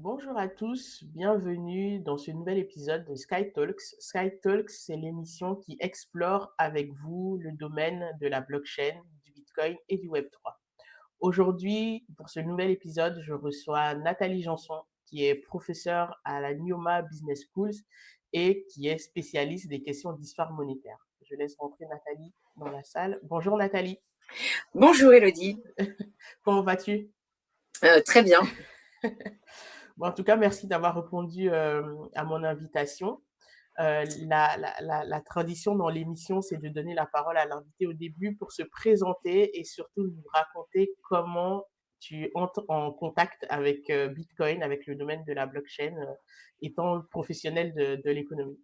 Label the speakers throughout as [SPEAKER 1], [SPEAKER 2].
[SPEAKER 1] Bonjour à tous, bienvenue dans ce nouvel épisode de Sky Talks. Sky Talks, c'est l'émission qui explore avec vous le domaine de la blockchain, du Bitcoin et du Web3. Aujourd'hui, pour ce nouvel épisode, je reçois Nathalie Janson, qui est professeure à la Nioma Business Schools et qui est spécialiste des questions d'histoire monétaire. Je laisse rentrer Nathalie dans la salle. Bonjour Nathalie,
[SPEAKER 2] Bonjour Elodie.
[SPEAKER 1] comment vas-tu?
[SPEAKER 2] Très bien.
[SPEAKER 1] Bon, en tout cas, merci d'avoir répondu à mon invitation. La tradition dans l'émission, c'est de donner la parole à l'invité au début pour se présenter et surtout nous raconter comment tu entres en contact avec Bitcoin, avec le domaine de la blockchain, étant professionnel de l'économie.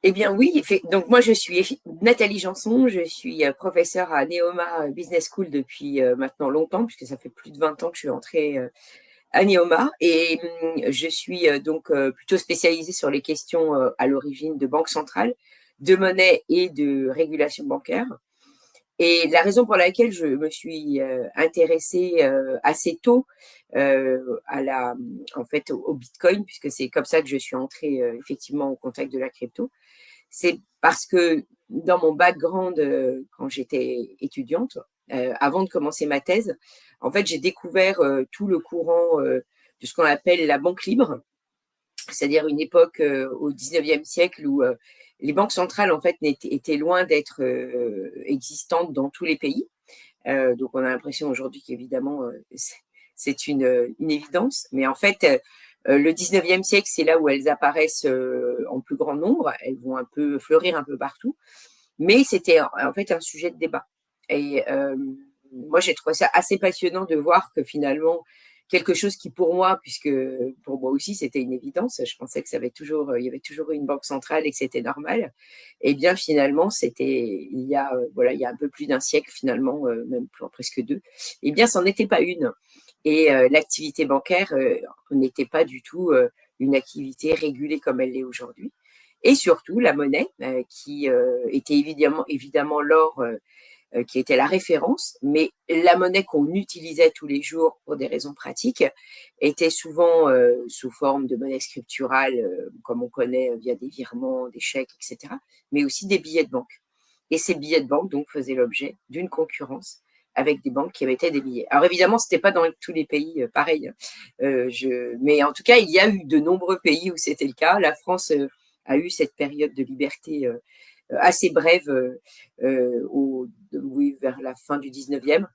[SPEAKER 2] Eh bien oui, donc moi je suis Nathalie Janson, je suis professeure à Neoma Business School depuis maintenant longtemps, puisque ça fait plus de 20 ans que je suis entrée à Neoma, et je suis plutôt spécialisée sur les questions à l'origine de banque centrale, de monnaie et de régulation bancaire. Et la raison pour laquelle je me suis intéressée assez tôt en fait, au Bitcoin, puisque c'est comme ça que je suis entrée effectivement au contact de la crypto, c'est parce que dans mon background, quand j'étais étudiante, avant de commencer ma thèse, en fait, j'ai découvert tout le courant de ce qu'on appelle la banque libre, c'est-à-dire une époque au 19e siècle où les banques centrales en fait étaient loin d'être existantes dans tous les pays. Donc on a l'impression aujourd'hui qu'évidemment c'est une évidence, mais en fait le 19e siècle c'est là où elles apparaissent en plus grand nombre, elles vont un peu fleurir un peu partout, mais c'était en fait un sujet de débat. Et moi, j'ai trouvé ça assez passionnant de voir que finalement, quelque chose qui pour moi, puisque pour moi aussi c'était une évidence, je pensais que il y avait toujours eu une banque centrale et que c'était normal. Et bien finalement, c'était il y a un peu plus d'un siècle finalement, même presque deux. Et bien, c'en était pas une. Et l'activité bancaire n'était pas du tout une activité régulée comme elle l'est aujourd'hui. Et surtout la monnaie, qui était évidemment l'or, qui était la référence, mais la monnaie qu'on utilisait tous les jours pour des raisons pratiques était souvent sous forme de monnaie scripturale, comme on connaît via des virements, des chèques, etc., mais aussi des billets de banque. Et ces billets de banque donc faisaient l'objet d'une concurrence avec des banques qui émettaient des billets. Alors évidemment, c'était pas dans tous les pays pareil, mais en tout cas, il y a eu de nombreux pays où c'était le cas. La France a eu cette période de liberté assez brève oui, vers la fin du 19e,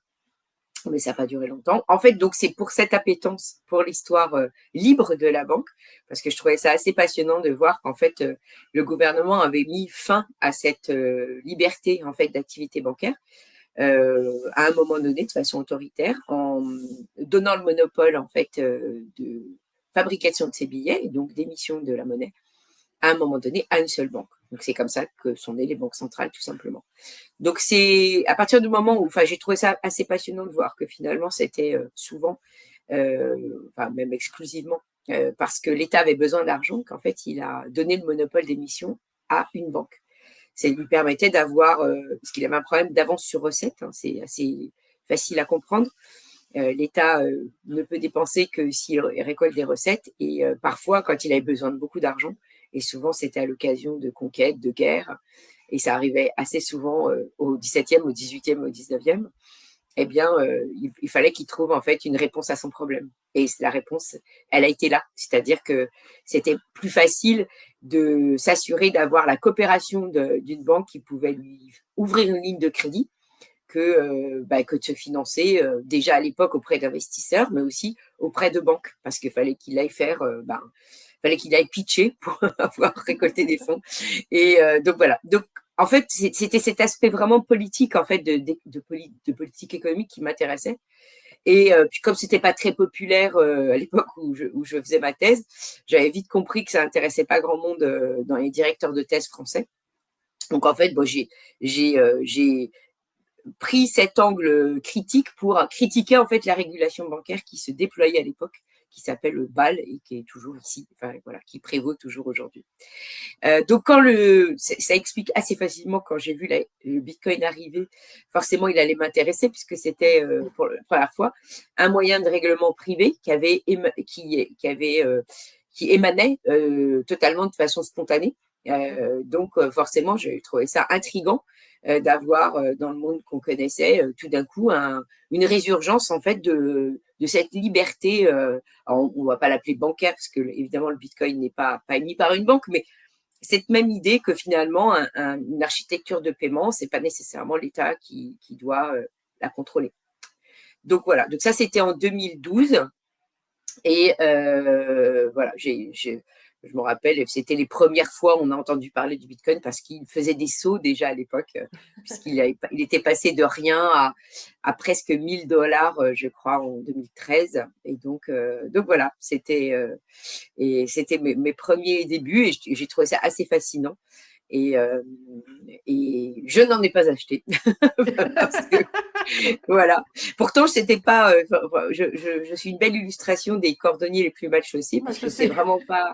[SPEAKER 2] mais ça n'a pas duré longtemps. En fait, donc c'est pour cette appétence pour l'histoire libre de la banque, parce que je trouvais ça assez passionnant de voir qu'en fait le gouvernement avait mis fin à cette liberté en fait d'activité bancaire à un moment donné de façon autoritaire en donnant le monopole en fait de fabrication de ces billets et donc d'émission de la monnaie à un moment donné à une seule banque. Donc c'est comme ça que sont nées les banques centrales tout simplement. Donc c'est à partir du moment où, enfin, j'ai trouvé ça assez passionnant de voir que finalement c'était souvent, enfin même exclusivement, parce que l'État avait besoin d'argent, qu'en fait il a donné le monopole d'émission à une banque. Ça lui permettait d'avoir, parce qu'il avait un problème d'avance sur recette, hein, c'est assez facile à comprendre. L'État ne peut dépenser que s'il récolte des recettes et parfois quand il avait besoin de beaucoup d'argent, et souvent c'était à l'occasion de conquêtes, de guerres, et ça arrivait assez souvent au 17e, au 18e, au 19e, eh bien, il fallait qu'il trouve en fait une réponse à son problème. Et la réponse, elle a été là. C'est-à-dire que c'était plus facile de s'assurer d'avoir la coopération d'une banque qui pouvait lui ouvrir une ligne de crédit que de se financer déjà à l'époque auprès d'investisseurs, mais aussi auprès de banques, parce qu'il fallait qu'il aille fallait qu'il aille pitcher pour avoir récolté des fonds. Et donc voilà. Donc en fait, c'était cet aspect vraiment politique en fait de politique économique qui m'intéressait. Et puis comme c'était pas très populaire à l'époque où je faisais ma thèse, j'avais vite compris que ça intéressait pas grand monde dans les directeurs de thèse français. Donc en fait, bon, j'ai pris cet angle critique pour critiquer en fait la régulation bancaire qui se déployait à l'époque, qui s'appelle le BAL et qui est toujours ici, enfin voilà, qui prévaut toujours aujourd'hui. Donc ça explique assez facilement quand j'ai vu le Bitcoin arriver, forcément il allait m'intéresser puisque c'était pour la première fois un moyen de règlement privé qui émanait totalement de façon spontanée. Donc forcément j'ai trouvé ça intriguant d'avoir dans le monde qu'on connaissait tout d'un coup une résurgence en fait de cette liberté. Alors, on ne va pas l'appeler bancaire parce que évidemment le Bitcoin n'est pas émis par une banque, mais cette même idée que finalement une architecture de paiement, c'est pas nécessairement l'État qui doit la contrôler. Donc voilà, donc ça c'était en 2012 et voilà, je me rappelle, c'était les premières fois où on a entendu parler du Bitcoin parce qu'il faisait des sauts déjà à l'époque, il était passé de rien à presque 1 000 $, je crois, en 2013. Et donc voilà, c'était mes premiers débuts et j'ai trouvé ça assez fascinant. Et je n'en ai pas acheté. Parce que, voilà. Pourtant, c'était pas. Je suis une belle illustration des cordonniers les plus mal chaussés,
[SPEAKER 1] Moi,
[SPEAKER 2] parce
[SPEAKER 1] je
[SPEAKER 2] que c'est
[SPEAKER 1] sais.
[SPEAKER 2] vraiment pas.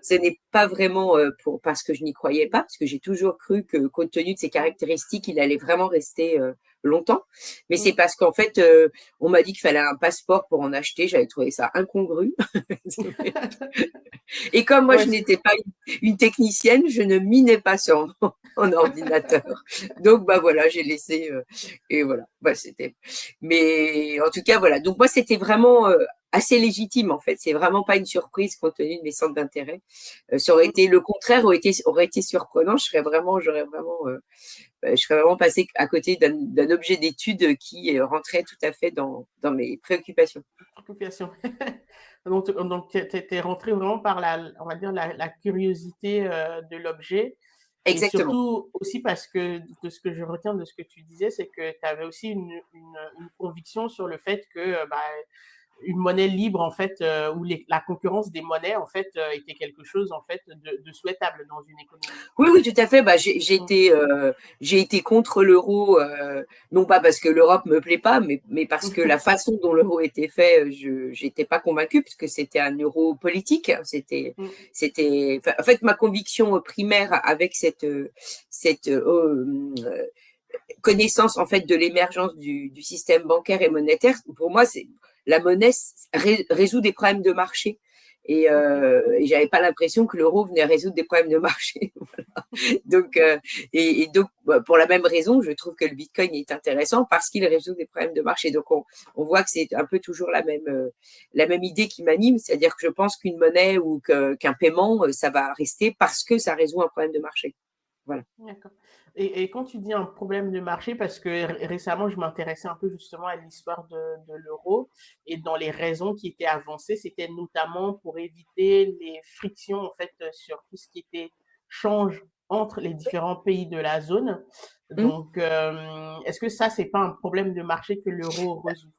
[SPEAKER 2] Ce n'est pas vraiment parce que je n'y croyais pas, parce que j'ai toujours cru que, compte tenu de ses caractéristiques, il allait vraiment rester longtemps. Mais c'est parce qu'en fait, on m'a dit qu'il fallait un passeport pour en acheter. J'avais trouvé ça incongru. Et comme moi,
[SPEAKER 1] Ouais,
[SPEAKER 2] je n'étais pas une technicienne, je ne minais pas sur mon ordinateur. Donc, bah voilà, j'ai laissé. Et voilà, bah, c'était. Mais en tout cas, voilà. Donc, moi, c'était vraiment assez légitime, en fait. C'est vraiment pas une surprise compte tenu de mes centres d'intérêt. Ça aurait été le contraire, aurait été surprenant. Je serais vraiment passée à côté d'un objet d'étude qui rentrait tout à fait dans mes préoccupations.
[SPEAKER 1] occupation. Donc tu es rentré vraiment par on va dire la curiosité de l'objet. Et
[SPEAKER 2] Exactement.
[SPEAKER 1] surtout aussi parce que de ce que je retiens de ce que tu disais, c'est que tu avais aussi une conviction sur le fait que bah, une monnaie libre en fait où la concurrence des monnaies en fait était quelque chose en fait de souhaitable dans une économie.
[SPEAKER 2] Oui, oui, tout à fait. Bah,
[SPEAKER 1] Mm.
[SPEAKER 2] j'ai été contre l'euro, non pas parce que l'Europe me plaît pas, mais parce que la façon dont l'euro était fait, j'étais pas convaincue puisque c'était un euro politique. Enfin, en fait, ma conviction primaire avec cette connaissance en fait de l'émergence du système bancaire et monétaire, pour moi, c'est la monnaie résout des problèmes de marché. Et j'avais pas l'impression que l'euro venait résoudre des problèmes de marché. Voilà. Donc, et donc, pour la même raison, je trouve que le Bitcoin est intéressant parce qu'il résout des problèmes de marché. Donc, on voit que c'est un peu toujours la même idée qui m'anime, c'est-à-dire que je pense qu'une monnaie ou qu'un paiement, ça va rester parce que ça résout un problème de marché. Voilà.
[SPEAKER 1] D'accord. Et quand tu dis un problème de marché, parce que récemment, je m'intéressais un peu justement à l'histoire de l'euro et dans les raisons qui étaient avancées, c'était notamment pour éviter les frictions en fait sur tout ce qui était change entre les différents pays de la zone.
[SPEAKER 2] Mmh.
[SPEAKER 1] Donc, est-ce que ça, c'est pas un problème de marché que l'euro résout?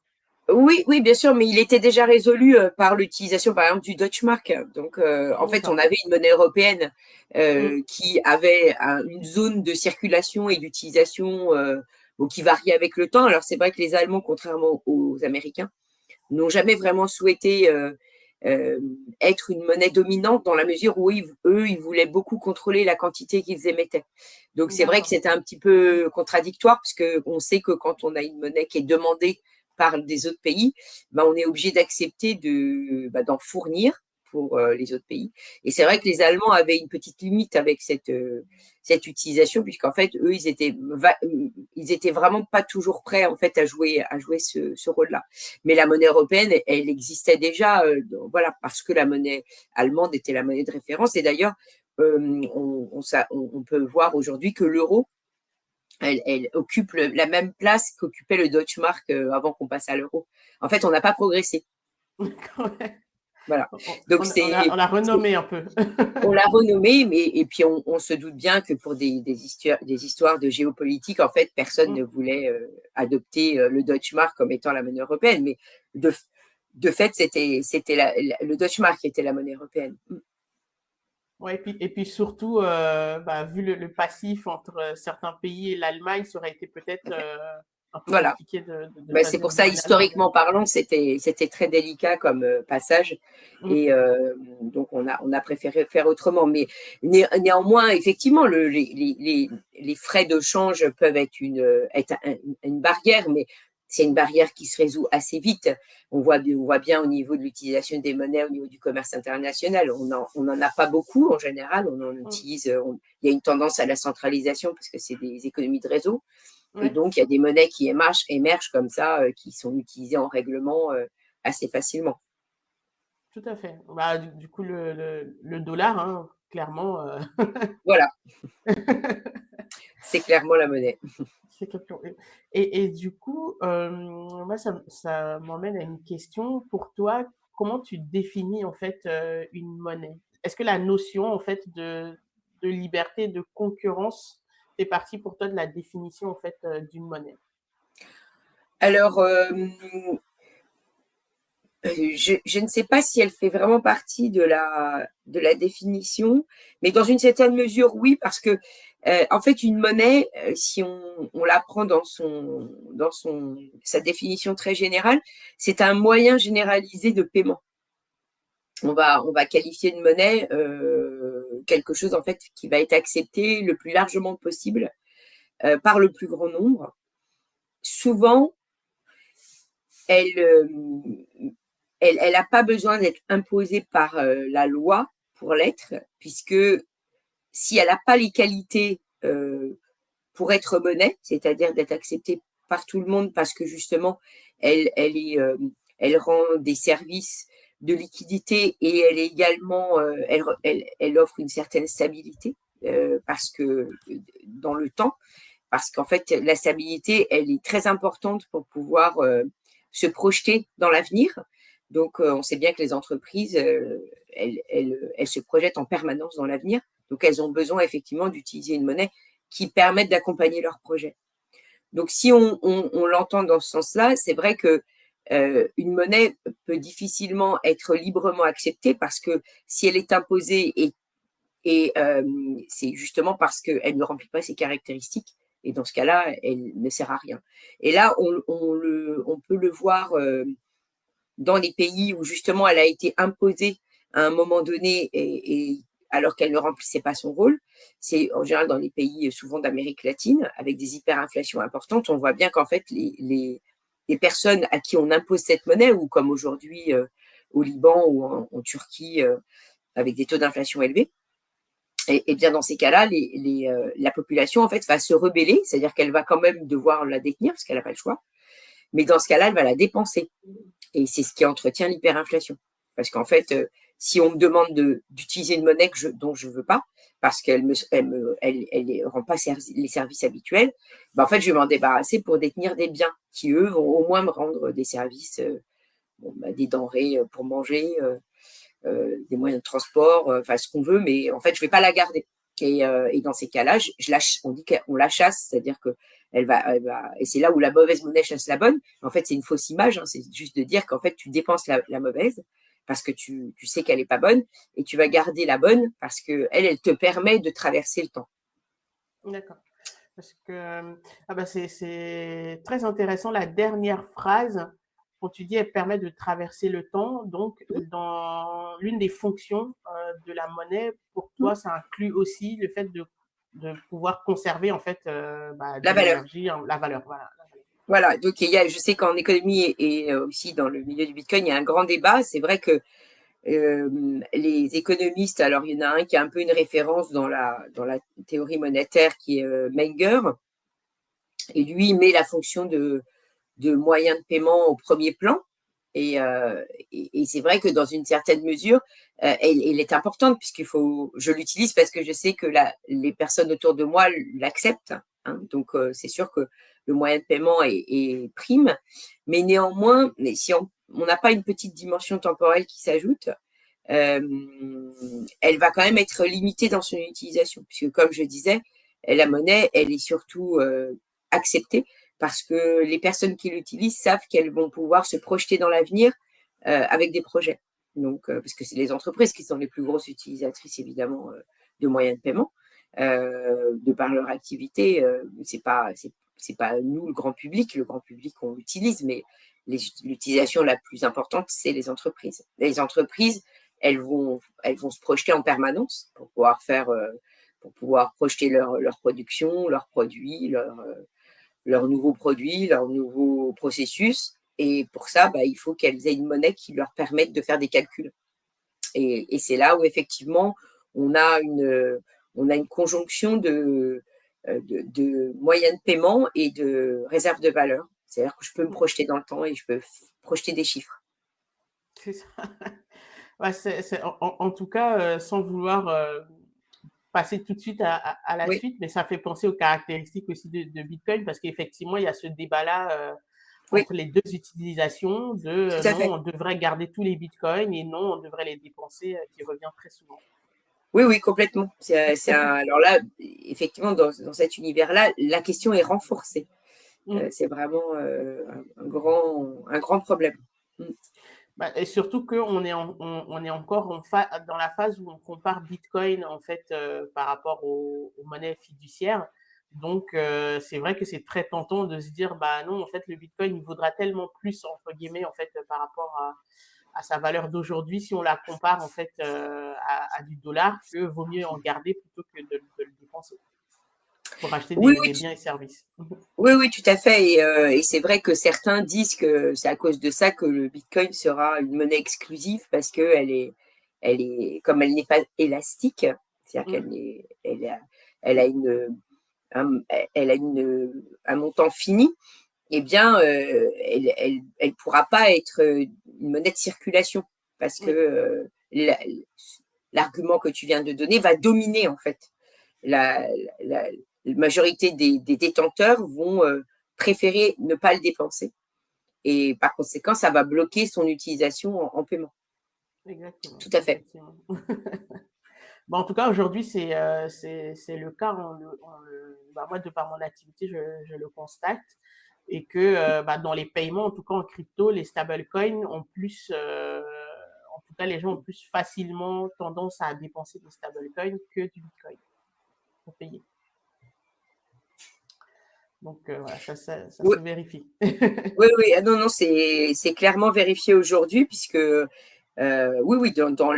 [SPEAKER 2] Oui, oui, bien sûr, mais il était déjà résolu par l'utilisation, par exemple, du Deutschmark. Donc, en fait, on
[SPEAKER 1] D'accord.
[SPEAKER 2] avait une monnaie européenne
[SPEAKER 1] Mm,
[SPEAKER 2] qui avait une zone de circulation et d'utilisation bon, qui variait avec le temps. Alors, c'est vrai que les Allemands, contrairement aux Américains, n'ont jamais vraiment souhaité euh, être une monnaie dominante dans la mesure où eux, ils voulaient beaucoup contrôler la quantité qu'ils émettaient. Donc, c'est vrai que
[SPEAKER 1] d'accord.
[SPEAKER 2] c'était un petit peu contradictoire parce qu'on sait que quand on a une monnaie qui est demandée par des autres pays, ben, on est obligé d'accepter d'en fournir pour les autres pays. Et c'est vrai que les Allemands avaient une petite limite avec cette utilisation, puisqu'en fait, eux, ils étaient vraiment pas toujours prêts en fait à jouer ce rôle-là. Mais la monnaie européenne, elle existait déjà, voilà, parce que la monnaie allemande était la monnaie de référence. Et d'ailleurs, on peut voir aujourd'hui que l'euro, elle occupe la même place qu'occupait le Deutschmark avant qu'on passe à l'euro. En fait, on n'a pas progressé.
[SPEAKER 1] Ouais.
[SPEAKER 2] Voilà.
[SPEAKER 1] On,
[SPEAKER 2] Donc,
[SPEAKER 1] on l'a renommé un peu.
[SPEAKER 2] on l'a renommé, et puis on se doute bien que pour des histoires de géopolitique, en fait, personne ne voulait adopter le Deutschmark comme étant la monnaie européenne. Mais de, de fait, c'était le Deutschmark qui était la monnaie européenne.
[SPEAKER 1] Ouais, et puis surtout, bah, vu le passif entre certains pays et l'Allemagne, ça aurait été peut-être un peu
[SPEAKER 2] Voilà.
[SPEAKER 1] compliqué de
[SPEAKER 2] C'est
[SPEAKER 1] choisir
[SPEAKER 2] pour
[SPEAKER 1] une
[SPEAKER 2] ça,
[SPEAKER 1] monnaie
[SPEAKER 2] historiquement
[SPEAKER 1] alternative.
[SPEAKER 2] parlant, c'était très délicat comme passage.
[SPEAKER 1] Mm,
[SPEAKER 2] Et donc, on a préféré faire autrement. Mais néanmoins, effectivement, les frais de change peuvent être une barrière, mais c'est une barrière qui se résout assez vite. On voit bien au niveau de l'utilisation des monnaies, au niveau du commerce international. On n'en a pas beaucoup en général. On en
[SPEAKER 1] mm,
[SPEAKER 2] utilise. Il y a une tendance à la centralisation parce que c'est des économies de réseau. Et
[SPEAKER 1] ouais,
[SPEAKER 2] donc, il y a des monnaies qui émergent comme ça, qui sont utilisées en règlement assez facilement.
[SPEAKER 1] tout à fait. Bah, du coup, le dollar, hein, clairement,
[SPEAKER 2] Voilà, c'est clairement la monnaie.
[SPEAKER 1] c'est quelque- et du coup, moi, ça m'emmène à une question. Pour toi, comment tu définis en fait une monnaie? Est-ce que la notion en fait de liberté, de concurrence fait partie pour toi de la définition en fait d'une monnaie?
[SPEAKER 2] Alors, je ne sais pas si elle fait vraiment partie de la définition, mais dans une certaine mesure, oui, parce que, en fait, une monnaie, si on la prend dans sa définition très générale, c'est un moyen généralisé de paiement. On va qualifier de monnaie quelque chose en fait qui va être accepté le plus largement possible par le plus grand nombre. Souvent, elle n'a pas besoin d'être imposée par la loi pour l'être, puisque si elle n'a pas les qualités pour être monnaie, c'est-à-dire d'être acceptée par tout le monde parce que justement, elle rend des services de liquidité et elle est également, elle offre une certaine stabilité parce que dans le temps, parce qu'en fait, la stabilité, elle est très importante pour pouvoir se projeter dans l'avenir. Donc, on sait bien que les entreprises, elles se projettent en permanence dans l'avenir. Donc, elles ont besoin effectivement d'utiliser une monnaie qui permette d'accompagner leurs projets. Donc, si on l'entend dans ce sens-là, c'est vrai que une monnaie peut difficilement être librement acceptée parce que si elle est imposée et c'est justement parce qu'elle ne remplit pas ses caractéristiques. Et dans ce cas-là, elle ne sert à rien. Et là, on peut le voir dans les pays où justement elle a été imposée à un moment donné et alors qu'elle ne remplissait pas son rôle. C'est en général dans les pays souvent d'Amérique latine, avec des hyperinflations importantes, on voit bien qu'en fait, les personnes à qui on impose cette monnaie, ou comme aujourd'hui au Liban ou en Turquie, avec des taux d'inflation élevés, et bien dans ces cas-là, la population en fait va se rebeller, c'est-à-dire qu'elle va quand même devoir la détenir parce qu'elle n'a pas le choix, mais dans ce cas-là, elle va la dépenser. Et c'est ce qui entretient l'hyperinflation. Parce qu'en fait, si on me demande d'utiliser une monnaie dont je ne veux pas, parce qu'elle ne rend pas les services habituels, ben en fait, je vais m'en débarrasser pour détenir des biens qui, eux, vont au moins me rendre des services, des denrées pour manger, des moyens de transport, enfin ce qu'on veut, mais en fait, je ne vais pas la garder. Et dans ces cas-là, on dit qu'on la chasse, c'est-à-dire que et c'est là où la mauvaise monnaie chasse la bonne. En fait, c'est une fausse image, hein, c'est juste de dire qu'en fait, tu dépenses la mauvaise parce que tu sais qu'elle n'est pas bonne et tu vas garder la bonne parce qu'elle te permet de traverser le temps.
[SPEAKER 1] D'accord. Parce que c'est très intéressant la dernière phrase quand tu dis elle permet de traverser le temps. Donc, dans l'une des fonctions de la monnaie, pour toi, ça inclut aussi le fait de pouvoir conserver en fait de
[SPEAKER 2] La valeur.
[SPEAKER 1] l'énergie, la valeur. Voilà.
[SPEAKER 2] Voilà, donc je sais qu'en économie et aussi dans le milieu du Bitcoin, il y a un grand débat. C'est vrai que les économistes, alors il y en a un qui a un peu une référence dans la théorie monétaire qui est Menger, et lui il met la fonction de moyen de paiement au premier plan. Et c'est vrai que dans une certaine mesure, elle est importante je l'utilise parce que je sais que les personnes autour de moi l'acceptent. Hein, donc, c'est sûr que le moyen de paiement est prime. Mais néanmoins, si on n'a pas une petite dimension temporelle qui s'ajoute, elle va quand même être limitée dans son utilisation. Puisque, comme je disais, la monnaie, elle est surtout acceptée parce que les personnes qui l'utilisent savent qu'elles vont pouvoir se projeter dans l'avenir avec des projets. Donc, parce que c'est les entreprises qui sont les plus grosses utilisatrices, évidemment, de moyens de paiement, de par leur activité. c'est pas nous, le grand public, on l'utilise, mais l'utilisation la plus importante, c'est les entreprises. Les entreprises, elles vont se projeter en permanence pour pouvoir projeter leur production, leurs produits, leurs nouveaux produits, leurs nouveaux processus. Et pour ça, il faut qu'elles aient une monnaie qui leur permette de faire des calculs. Et c'est là où effectivement, on a une conjonction de moyens de paiement et de réserve de valeur. C'est-à-dire que je peux me projeter dans le temps et je peux projeter des chiffres.
[SPEAKER 1] C'est ça. Ouais, en tout cas, sans vouloir passer tout de suite à la
[SPEAKER 2] Oui,
[SPEAKER 1] suite, mais ça fait penser aux caractéristiques aussi de Bitcoin parce qu'effectivement, il y a ce débat-là
[SPEAKER 2] oui,
[SPEAKER 1] entre les deux utilisations de
[SPEAKER 2] tout à
[SPEAKER 1] non,
[SPEAKER 2] fait.
[SPEAKER 1] on devrait garder tous les Bitcoins et non, on devrait les dépenser, qui revient très souvent.
[SPEAKER 2] Oui, oui, complètement. Alors là, effectivement, dans cet univers-là, la question est renforcée.
[SPEAKER 1] Mm.
[SPEAKER 2] C'est vraiment un grand problème. Mm.
[SPEAKER 1] Bah, et surtout qu'on est, on est encore dans la phase où on compare Bitcoin en fait par rapport aux monnaies fiduciaires. Donc c'est vrai que c'est très tentant de se dire bah non en fait le Bitcoin il vaudra tellement plus entre guillemets en fait par rapport à sa valeur d'aujourd'hui si on la compare en fait à du dollar que vaut mieux en garder plutôt que de le dépenser pour acheter
[SPEAKER 2] Oui,
[SPEAKER 1] des
[SPEAKER 2] oui,
[SPEAKER 1] biens et services.
[SPEAKER 2] oui, oui, tout à fait. Et c'est vrai que certains disent que c'est à cause de ça que le Bitcoin sera une monnaie exclusive parce que comme elle n'est pas élastique, c'est-à-dire
[SPEAKER 1] Mm.
[SPEAKER 2] elle a un, elle a un montant fini, eh bien, elle pourra pas être une monnaie de circulation parce que
[SPEAKER 1] Oui,
[SPEAKER 2] l'argument que tu viens de donner va dominer en fait. La majorité des détenteurs vont préférer ne pas le dépenser et par conséquent, ça va bloquer son utilisation en paiement.
[SPEAKER 1] exactement,
[SPEAKER 2] Tout à fait.
[SPEAKER 1] effectivement. Bon, en tout cas, aujourd'hui, c'est le cas. Bah, moi, de par mon activité, je le constate. Et que bah, dans les paiements, en tout cas en crypto, les stablecoins ont plus, en tout cas, les gens ont plus facilement tendance à dépenser des stablecoins que du bitcoin pour payer. Donc voilà, ça
[SPEAKER 2] Oui,
[SPEAKER 1] se vérifie.
[SPEAKER 2] oui, oui. Ah non, non, c'est clairement vérifié aujourd'hui puisque oui, oui, dans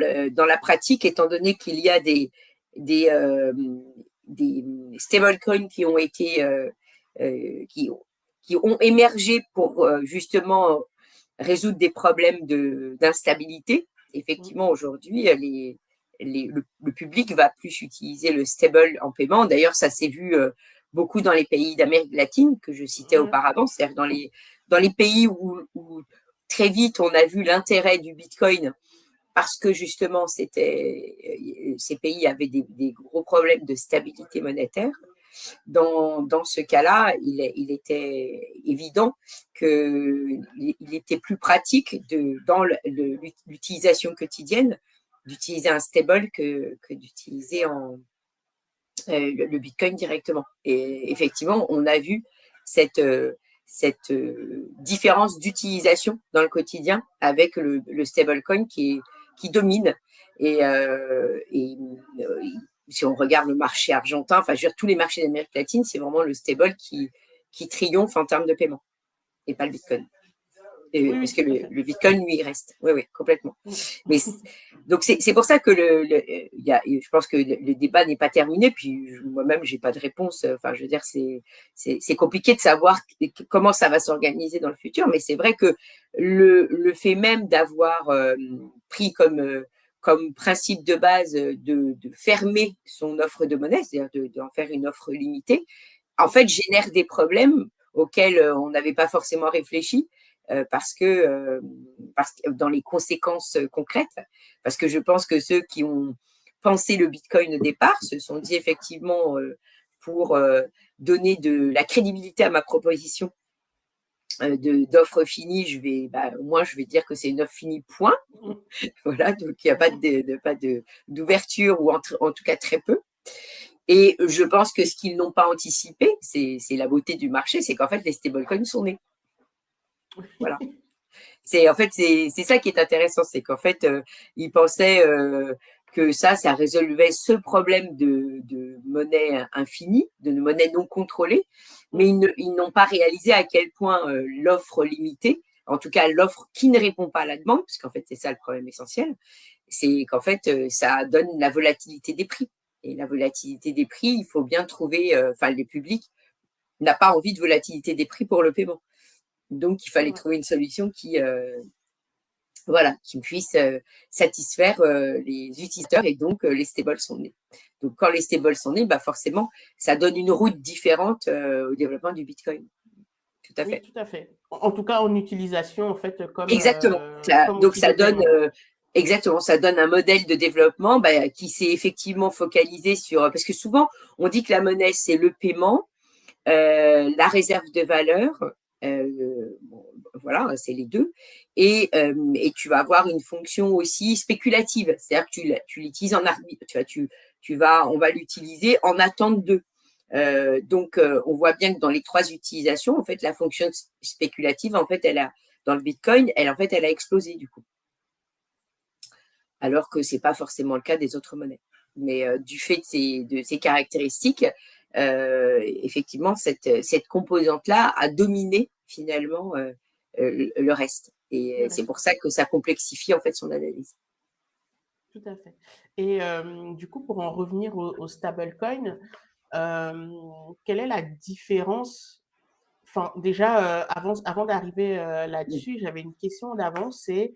[SPEAKER 2] la pratique, étant donné qu'il y a des, euh, des stablecoins qui, qui ont émergé pour justement résoudre des problèmes d'instabilité. Effectivement, aujourd'hui, le public va plus utiliser le stable en paiement. D'ailleurs, ça s'est vu beaucoup dans les pays d'Amérique latine que je citais auparavant, c'est-à-dire dans les pays où très vite on a vu l'intérêt du Bitcoin parce que justement ces pays avaient des gros problèmes de stabilité monétaire. Dans ce cas-là, il était évident qu'il était plus pratique dans l'utilisation quotidienne d'utiliser un stable que d'utiliser le Bitcoin directement. Et effectivement, on a vu cette, cette différence d'utilisation dans le quotidien avec le stablecoin qui domine. Et si on regarde le marché argentin, enfin, je veux dire, tous les marchés d'Amérique latine, c'est vraiment le stable qui triomphe en termes de paiement et pas le Bitcoin.
[SPEAKER 1] Oui, oui,
[SPEAKER 2] Parce que
[SPEAKER 1] tout à fait.
[SPEAKER 2] le Bitcoin, lui, il reste. Oui, oui, complètement.
[SPEAKER 1] Mm.
[SPEAKER 2] Mais donc c'est pour ça que je pense que le débat n'est pas terminé. Puis moi-même, j'ai pas de réponse. Enfin, je veux dire, c'est compliqué de savoir comment ça va s'organiser dans le futur. Mais c'est vrai que le fait même d'avoir pris comme principe de base de fermer son offre de monnaie, c'est-à-dire d'en faire une offre limitée, en fait, génère des problèmes auxquels on n'avait pas forcément réfléchi parce que dans les conséquences concrètes, parce que je pense que ceux qui ont pensé le Bitcoin au départ se sont dit effectivement pour donner de la crédibilité à ma proposition d'offre finie, moi je vais dire que c'est une offre finie, point. Voilà, donc il n'y a pas d'ouverture ou en tout cas très peu. Et je pense que ce qu'ils n'ont pas anticipé, c'est la beauté du marché, c'est qu'en fait les stablecoins sont nés. Voilà. C'est ça qui est intéressant, c'est qu'en fait ils pensaient que ça résolvait ce problème de monnaie infinie, de monnaie non contrôlée, mais ils n'ont pas réalisé à quel point l'offre limitée, en tout cas l'offre qui ne répond pas à la demande, parce qu'en fait c'est ça le problème essentiel, c'est qu'en fait ça donne la volatilité des prix. Et la volatilité des prix, il faut bien trouver, le public n'a pas envie de volatilité des prix pour le paiement. Donc il fallait trouver une solution qui puisse satisfaire les utilisateurs, et donc les stables sont nés. Donc quand les stables sont nés, forcément, ça donne une route différente au développement du Bitcoin. Tout à fait.
[SPEAKER 1] Oui, tout à fait. En tout cas, en utilisation, en fait,
[SPEAKER 2] Exactement.
[SPEAKER 1] comme
[SPEAKER 2] Donc
[SPEAKER 1] outil de
[SPEAKER 2] ça donne
[SPEAKER 1] paiement.
[SPEAKER 2] exactement, ça donne un modèle de développement qui s'est effectivement focalisé sur, parce que souvent on dit que la monnaie c'est le paiement, la réserve de valeur, voilà, c'est les deux. Et tu vas avoir une fonction aussi spéculative, c'est-à-dire que tu l'utilises en arbitre, on va l'utiliser en attente de. Donc, on voit bien que dans les trois utilisations, en fait, la fonction spéculative, en fait, dans le Bitcoin, elle a explosé du coup. Alors que c'est pas forcément le cas des autres monnaies. Mais du fait de ces caractéristiques, effectivement, cette composante-là a dominé finalement le reste. Et c'est pour ça que ça complexifie en fait son analyse.
[SPEAKER 1] Tout à fait. Et du coup, pour en revenir au stablecoin, quelle est la différence? Enfin, déjà, avant d'arriver là-dessus, j'avais une question d'avance, c'est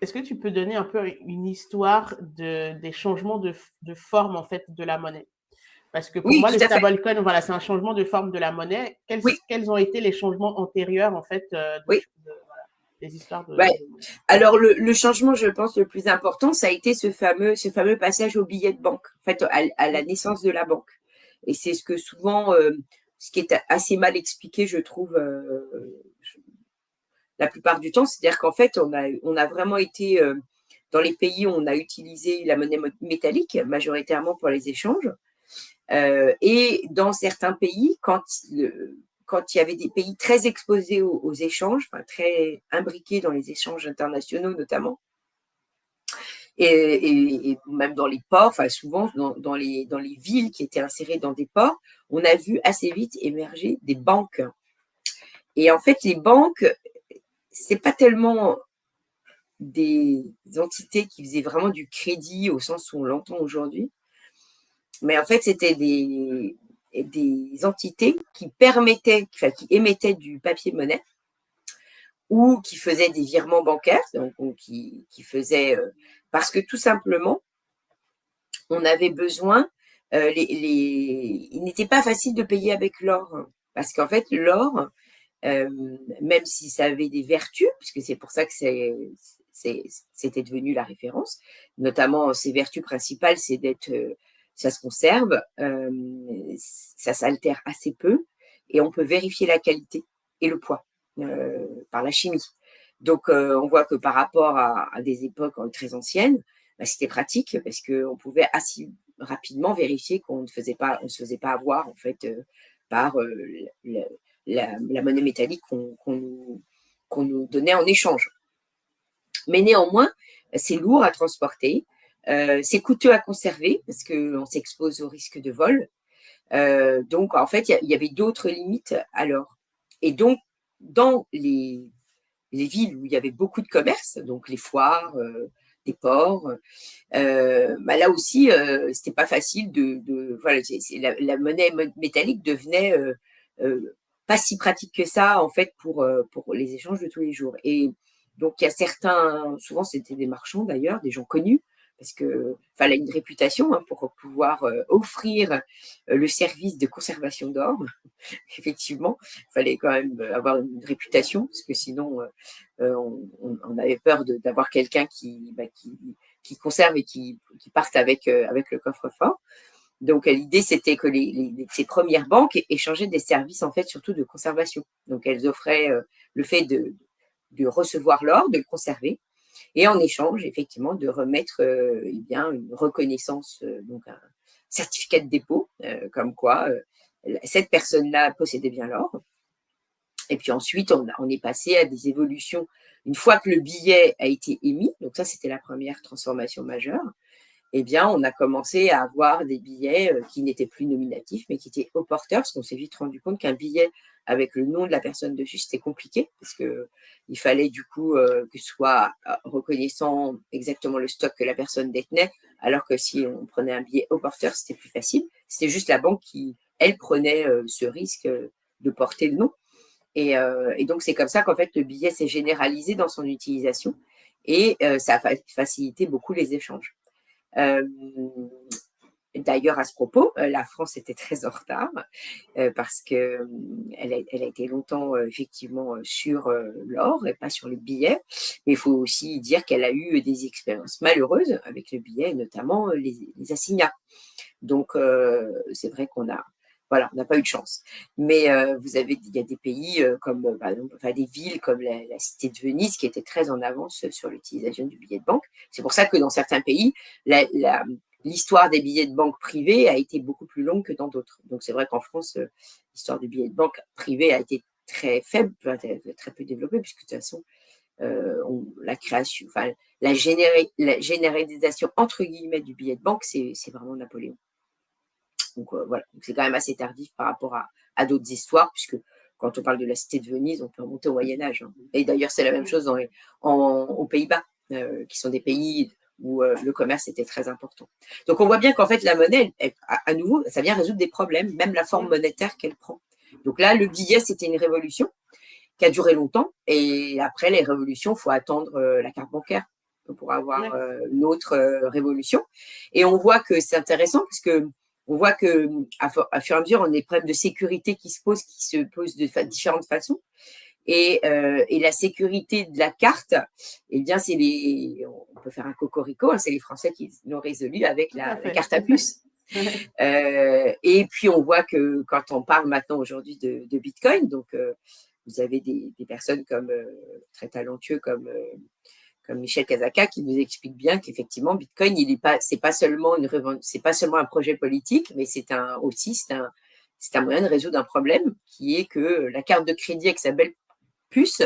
[SPEAKER 1] est-ce que tu peux donner un peu une histoire des changements de forme en fait de la monnaie? Parce que pour
[SPEAKER 2] Oui,
[SPEAKER 1] moi, le
[SPEAKER 2] tout à fait.
[SPEAKER 1] stablecoin, voilà, c'est un changement de forme de la monnaie.
[SPEAKER 2] Oui,
[SPEAKER 1] Quels ont été les changements antérieurs en fait
[SPEAKER 2] oui.
[SPEAKER 1] voilà, des histoires
[SPEAKER 2] Ouais.
[SPEAKER 1] de monnaie?
[SPEAKER 2] Alors le changement, je pense, le plus important, ça a été ce fameux passage au billet de banque, en fait, à la naissance de la banque. Et c'est ce que souvent, ce qui est assez mal expliqué, je trouve, la plupart du temps. C'est-à-dire qu'en fait, on a vraiment été dans les pays où on a utilisé la monnaie métallique majoritairement pour les échanges. Et dans certains pays, quand il y avait des pays très exposés aux échanges, enfin, très imbriqués dans les échanges internationaux notamment, et même dans les ports, enfin souvent dans les villes qui étaient insérées dans des ports, on a vu assez vite émerger des banques. Et en fait, les banques, c'est pas tellement des entités qui faisaient vraiment du crédit au sens où on l'entend aujourd'hui, mais en fait, c'était des entités qui permettaient, enfin, qui émettaient du papier-monnaie ou qui faisaient des virements bancaires, donc qui faisaient, parce que tout simplement, on avait besoin, il n'était pas facile de payer avec l'or, parce qu'en fait, l'or, même si ça avait des vertus, puisque c'est pour ça que c'était devenu la référence, notamment ses vertus principales, c'est d'être, ça se conserve, ça s'altère assez peu, et on peut vérifier la qualité et le poids par la chimie. Donc, on voit que par rapport à des époques très anciennes, c'était pratique parce qu'on pouvait assez rapidement vérifier qu'on ne se faisait pas avoir en fait par la monnaie métallique qu'on nous donnait en échange. Mais néanmoins, c'est lourd à transporter, c'est coûteux à conserver parce qu'on s'expose au risque de vol. Donc, en fait, il y avait d'autres limites alors. Et donc, dans les villes où il y avait beaucoup de commerce, donc les foires, des ports, là aussi, c'était pas facile voilà, la monnaie métallique devenait pas si pratique que ça en fait pour les échanges de tous les jours. Et donc il y a certains, souvent c'était des marchands d'ailleurs, des gens connus, parce que fallait une réputation pour pouvoir offrir le service de conservation d'or. Effectivement, il fallait quand même avoir une réputation, parce que sinon on avait peur d'avoir quelqu'un qui conserve et qui partent avec le coffre-fort. Donc l'idée c'était que ces premières banques échangeaient des services en fait surtout de conservation. Donc elles offraient le fait de recevoir l'or, de le conserver, et en échange effectivement de remettre une reconnaissance, donc un certificat de dépôt, comme quoi cette personne-là possédait bien l'or. Et puis ensuite, on est passé à des évolutions. Une fois que le billet a été émis, donc ça, c'était la première transformation majeure, eh bien, on a commencé à avoir des billets qui n'étaient plus nominatifs, mais qui étaient au porteur, parce qu'on s'est vite rendu compte qu'un billet avec le nom de la personne dessus, c'était compliqué, parce qu'il fallait du coup que ce soit reconnaissant exactement le stock que la personne détenait, alors que si on prenait un billet au porteur, c'était plus facile. C'était juste la banque qui, elle, prenait ce risque de porter le nom. Et donc, c'est comme ça qu'en fait, le billet s'est généralisé dans son utilisation et ça a facilité beaucoup les échanges. D'ailleurs, à ce propos, la France était très en retard parce qu'elle elle a été longtemps effectivement sur l'or et pas sur les billets. Mais il faut aussi dire qu'elle a eu des expériences malheureuses avec le billet, notamment les assignats. Donc, c'est vrai qu'on a, voilà, on n'a pas eu de chance. Mais il y a des pays comme, par exemple, enfin, des villes comme la cité de Venise qui étaient très en avance sur l'utilisation du billet de banque. C'est pour ça que dans certains pays, l'histoire des billets de banque privés a été beaucoup plus longue que dans d'autres. Donc, c'est vrai qu'en France, l'histoire du billet de banque privé a été très faible, très peu développée, puisque de toute façon, la création, enfin, la généralisation entre guillemets du billet de banque, c'est vraiment Napoléon. Donc voilà, c'est quand même assez tardif par rapport à d'autres histoires, puisque quand on parle de la cité de Venise, on peut remonter au Moyen-Âge. Hein. Et d'ailleurs, c'est la même chose aux Pays-Bas, qui sont des pays où le commerce était très important. Donc on voit bien qu'en fait, la monnaie, à nouveau, ça vient résoudre des problèmes, même la forme monétaire qu'elle prend. Donc là, le billet, c'était une révolution qui a duré longtemps. Et après les révolutions, il faut attendre la carte bancaire pour avoir une autre révolution. Et on voit que c'est intéressant parce que on voit que à fur et à mesure, on a des problèmes de sécurité qui se posent de différentes façons. Et la sécurité de la carte, eh bien, on peut faire un cocorico, hein, c'est les Français qui l'ont résolu avec la carte à puce. Et puis, on voit que quand on parle maintenant aujourd'hui de Bitcoin, donc vous avez des personnes très talentueux comme Michel Kazaka qui vous explique bien qu'effectivement Bitcoin, c'est pas seulement un projet politique, mais c'est un moyen de résoudre un problème qui est que la carte de crédit avec sa belle puce,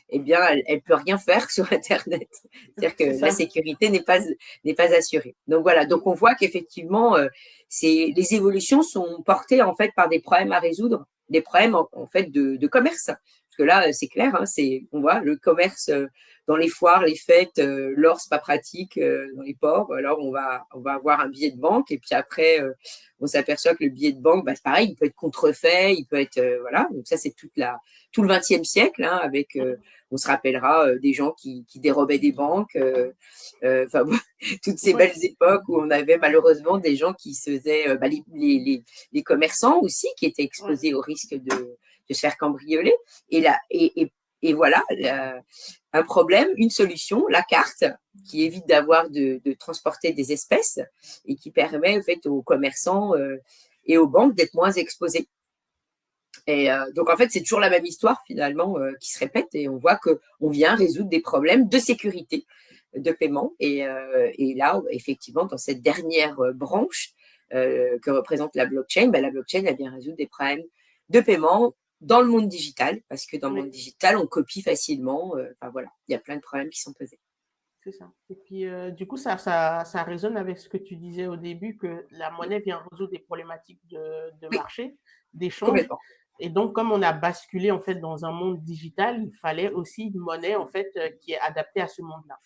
[SPEAKER 2] eh bien, elle peut rien faire sur Internet. C'est-à-dire que la sécurité n'est pas assurée. Donc voilà. Donc on voit qu'effectivement, les évolutions sont portées en fait par des problèmes à résoudre, des problèmes en fait de commerce. Parce que là, c'est clair, hein, on voit le commerce dans les foires, les fêtes, l'or c'est pas pratique dans les ports. Alors on va avoir un billet de banque et puis après on s'aperçoit que le billet de banque, c'est pareil, il peut être contrefait, il peut être voilà. Donc ça c'est tout le XXe siècle, hein, avec on se rappellera des gens qui dérobaient des banques, toutes ces belles époques où on avait malheureusement des gens qui se faisaient, les commerçants aussi qui étaient exposés au risque de se faire cambrioler. Et voilà, un problème, une solution, la carte, qui évite de transporter des espèces et qui permet en fait aux commerçants et aux banques d'être moins exposés. Et donc en fait, c'est toujours la même histoire finalement qui se répète et on voit qu'on vient résoudre des problèmes de sécurité de paiement. Et là, effectivement, dans cette dernière branche que représente la blockchain, la blockchain, elle vient résoudre des problèmes de paiement dans le monde digital, parce que dans le monde digital, on copie facilement. Voilà, il y a plein de problèmes qui sont posés.
[SPEAKER 1] C'est ça. Et puis, du coup, ça résonne avec ce que tu disais au début, que la monnaie vient résoudre des problématiques de marché, d'échange. Et donc, comme on a basculé en fait dans un monde digital, il fallait aussi une monnaie en fait qui est adaptée à ce monde-là.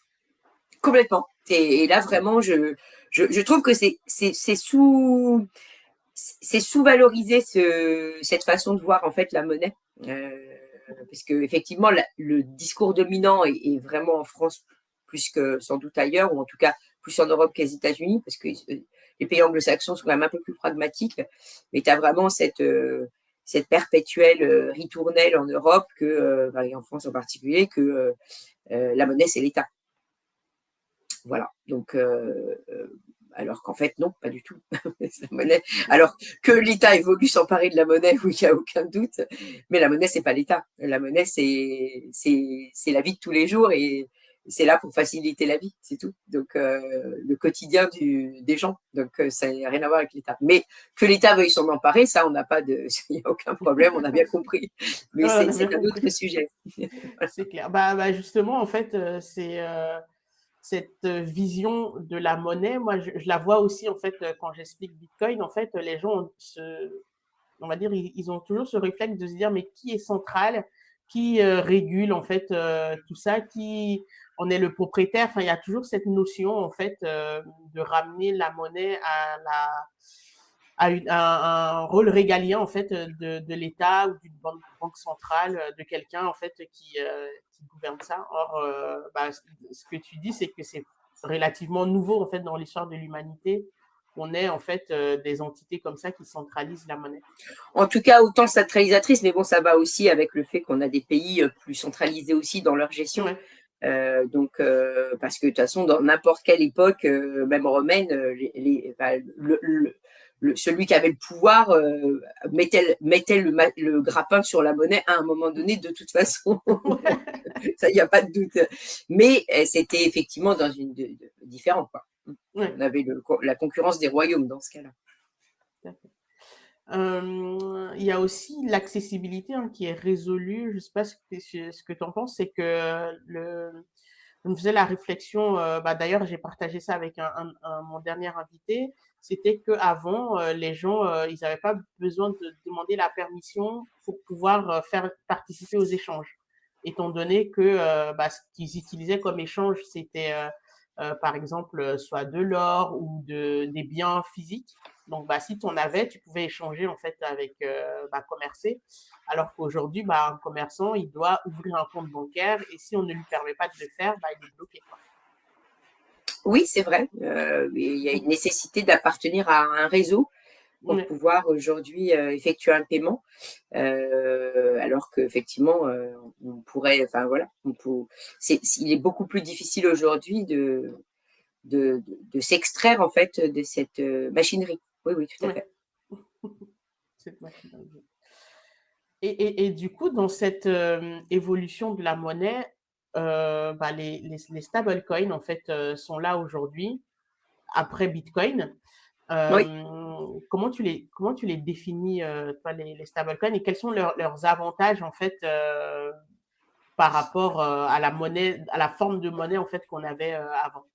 [SPEAKER 2] Complètement. Et là, vraiment, je trouve que c'est sous-valorisé cette façon de voir en fait la monnaie. Parce que effectivement, le discours dominant est vraiment en France plus que sans doute ailleurs, ou en tout cas plus en Europe qu'aux États-Unis, parce que les pays anglo-saxons sont quand même un peu plus pragmatiques. Mais tu as vraiment cette perpétuelle ritournelle en Europe, et en France en particulier, que la monnaie, c'est l'État. Voilà. Donc, alors qu'en fait, non, pas du tout. La monnaie, alors que l'État ait voulu s'emparer de la monnaie, oui, il n'y a aucun doute, mais la monnaie, c'est pas l'État. La monnaie, c'est la vie de tous les jours et c'est là pour faciliter la vie, c'est tout. Donc, le quotidien des gens. Donc, ça n'a rien à voir avec l'État. Mais que l'État veuille s'en emparer, ça, on n'a pas de, il n'y a aucun problème, on a bien compris. Mais
[SPEAKER 1] Ouais, on a
[SPEAKER 2] c'est
[SPEAKER 1] bien
[SPEAKER 2] un
[SPEAKER 1] compris.
[SPEAKER 2] autre sujet.
[SPEAKER 1] C'est clair. Justement, en fait, c'est cette vision de la monnaie. Moi, je la vois aussi, en fait, quand j'explique Bitcoin. En fait, les gens on va dire, ils ont toujours ce réflexe de se dire, mais qui est central, qui régule, en fait, tout ça, qui en est le propriétaire. Enfin, il y a toujours cette notion, en fait, de ramener la monnaie à un rôle régalien, en fait, de l'État ou d'une banque centrale, de quelqu'un, en fait, qui gouverne ça. Or, ce que tu dis, c'est que c'est relativement nouveau, en fait, dans l'histoire de l'humanité, qu'on ait, en fait, des entités comme ça qui centralisent la monnaie.
[SPEAKER 2] En tout cas, autant centralisatrice, mais bon, ça va aussi avec le fait qu'on a des pays plus centralisés aussi dans leur gestion.
[SPEAKER 1] Ouais.
[SPEAKER 2] Parce que de toute façon, dans n'importe quelle époque, même romaine, celui qui avait le pouvoir mettait le grappin sur la monnaie à un moment donné, de toute façon. Ça, il n'y a pas de doute. Mais c'était effectivement dans une différent, quoi.
[SPEAKER 1] Ouais.
[SPEAKER 2] On avait la concurrence des royaumes dans ce cas-là.
[SPEAKER 1] Il y a aussi l'accessibilité, hein, qui est résolue. Je ne sais pas ce que tu en penses, c'est que je me faisais la réflexion, d'ailleurs j'ai partagé ça avec mon dernier invité, c'était qu'avant, les gens, ils n'avaient pas besoin de demander la permission pour pouvoir faire participer aux échanges. Étant donné que ce qu'ils utilisaient comme échange, c'était par exemple soit de l'or ou des biens physiques. Donc, si tu en avais, tu pouvais échanger en fait avec commercer. Alors qu'aujourd'hui, un commerçant, il doit ouvrir un compte bancaire et si on ne lui permet pas de le faire, il est bloqué, quoi.
[SPEAKER 2] Oui, c'est vrai. Il y a une nécessité d'appartenir à un réseau pour
[SPEAKER 1] Ouais.
[SPEAKER 2] pouvoir aujourd'hui effectuer un paiement, alors qu'effectivement, on pourrait, enfin voilà, il est beaucoup plus difficile aujourd'hui de s'extraire en fait de cette machinerie. Oui, oui, tout à
[SPEAKER 1] Ouais.
[SPEAKER 2] fait.
[SPEAKER 1] Cette machine. Et du coup, dans cette évolution de la monnaie, les stablecoins, en fait, sont là aujourd'hui, après Bitcoin.
[SPEAKER 2] Oui.
[SPEAKER 1] Comment tu les définis, toi, les stablecoins, et quels sont leurs avantages, en fait, par rapport à la monnaie, à la forme de monnaie, en fait, qu'on avait avant?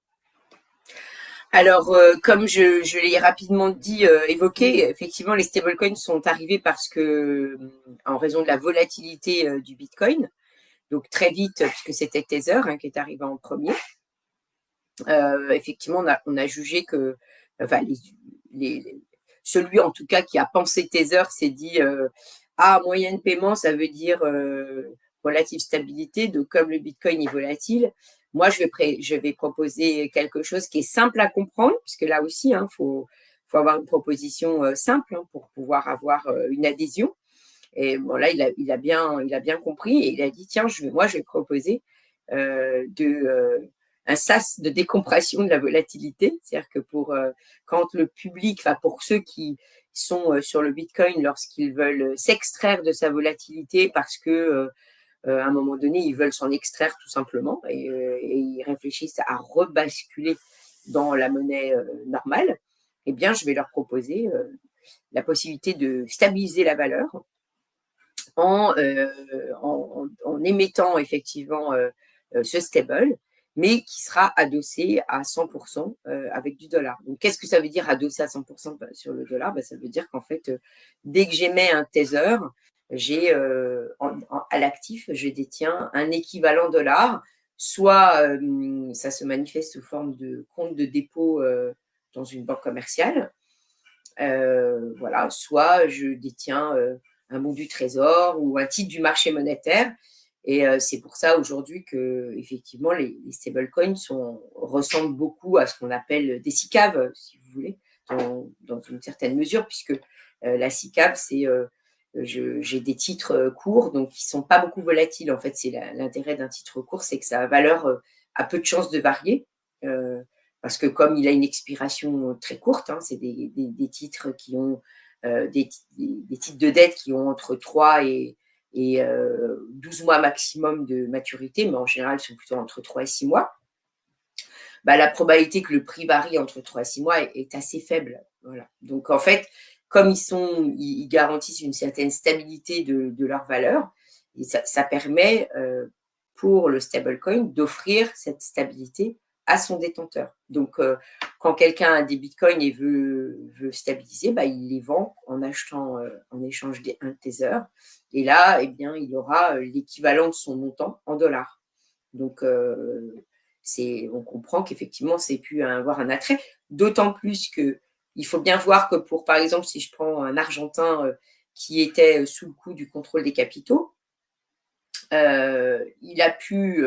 [SPEAKER 2] Alors, comme je l'ai rapidement dit, évoqué, effectivement, les stablecoins sont arrivés parce que, en raison de la volatilité du Bitcoin, donc très vite, puisque c'était Tether qui est arrivé en premier. Effectivement, on a jugé que, enfin, celui en tout cas qui a pensé Tether s'est dit moyen de paiement, ça veut dire relative stabilité. Donc, comme le Bitcoin est volatile, moi, je vais proposer quelque chose qui est simple à comprendre, puisque là aussi, faut avoir une proposition simple pour pouvoir avoir une adhésion. Et bon, là, il a bien compris et il a dit tiens, je vais proposer un sas de décompression de la volatilité. C'est-à-dire que quand le public, enfin pour ceux qui sont sur le Bitcoin, lorsqu'ils veulent s'extraire de sa volatilité parce que à un moment donné, ils veulent s'en extraire tout simplement et ils réfléchissent à rebasculer dans la monnaie normale, eh bien, je vais leur proposer la possibilité de stabiliser la valeur en émettant effectivement ce stable, mais qui sera adossé à 100% avec du dollar. Donc, qu'est-ce que ça veut dire adossé à 100% sur le dollar? Ça veut dire qu'en fait, dès que j'émets un Tether, j'ai à l'actif, je détiens un équivalent dollar, soit ça se manifeste sous forme de compte de dépôt dans une banque commerciale, voilà, soit je détiens un bon du trésor ou un titre du marché monétaire. Et c'est pour ça aujourd'hui que effectivement les stablecoins ressemblent beaucoup à ce qu'on appelle des SICAV, si vous voulez, dans une certaine mesure, puisque la SICAV, c'est j'ai des titres courts, donc qui sont pas beaucoup volatiles. En fait, c'est l'intérêt d'un titre court, c'est que sa valeur a peu de chances de varier. Parce que comme il a une expiration très courte, c'est des titres qui ont des titres de dette qui ont entre 3 et et 12 mois maximum de maturité, mais en général, ils sont plutôt entre 3 et 6 mois. La probabilité que le prix varie entre 3 et 6 mois est assez faible. Voilà. Donc, en fait, comme ils garantissent une certaine stabilité de leur valeur, et ça permet pour le stablecoin d'offrir cette stabilité à son détenteur. Donc, quand quelqu'un a des bitcoins et veut stabiliser, il les vend en achetant en échange un Tether. Et là, eh bien, il aura l'équivalent de son montant en dollars. Donc, on comprend qu'effectivement, c'est pu avoir un attrait, d'autant plus qu'il faut bien voir que par exemple, si je prends un Argentin qui était sous le coup du contrôle des capitaux, il a pu,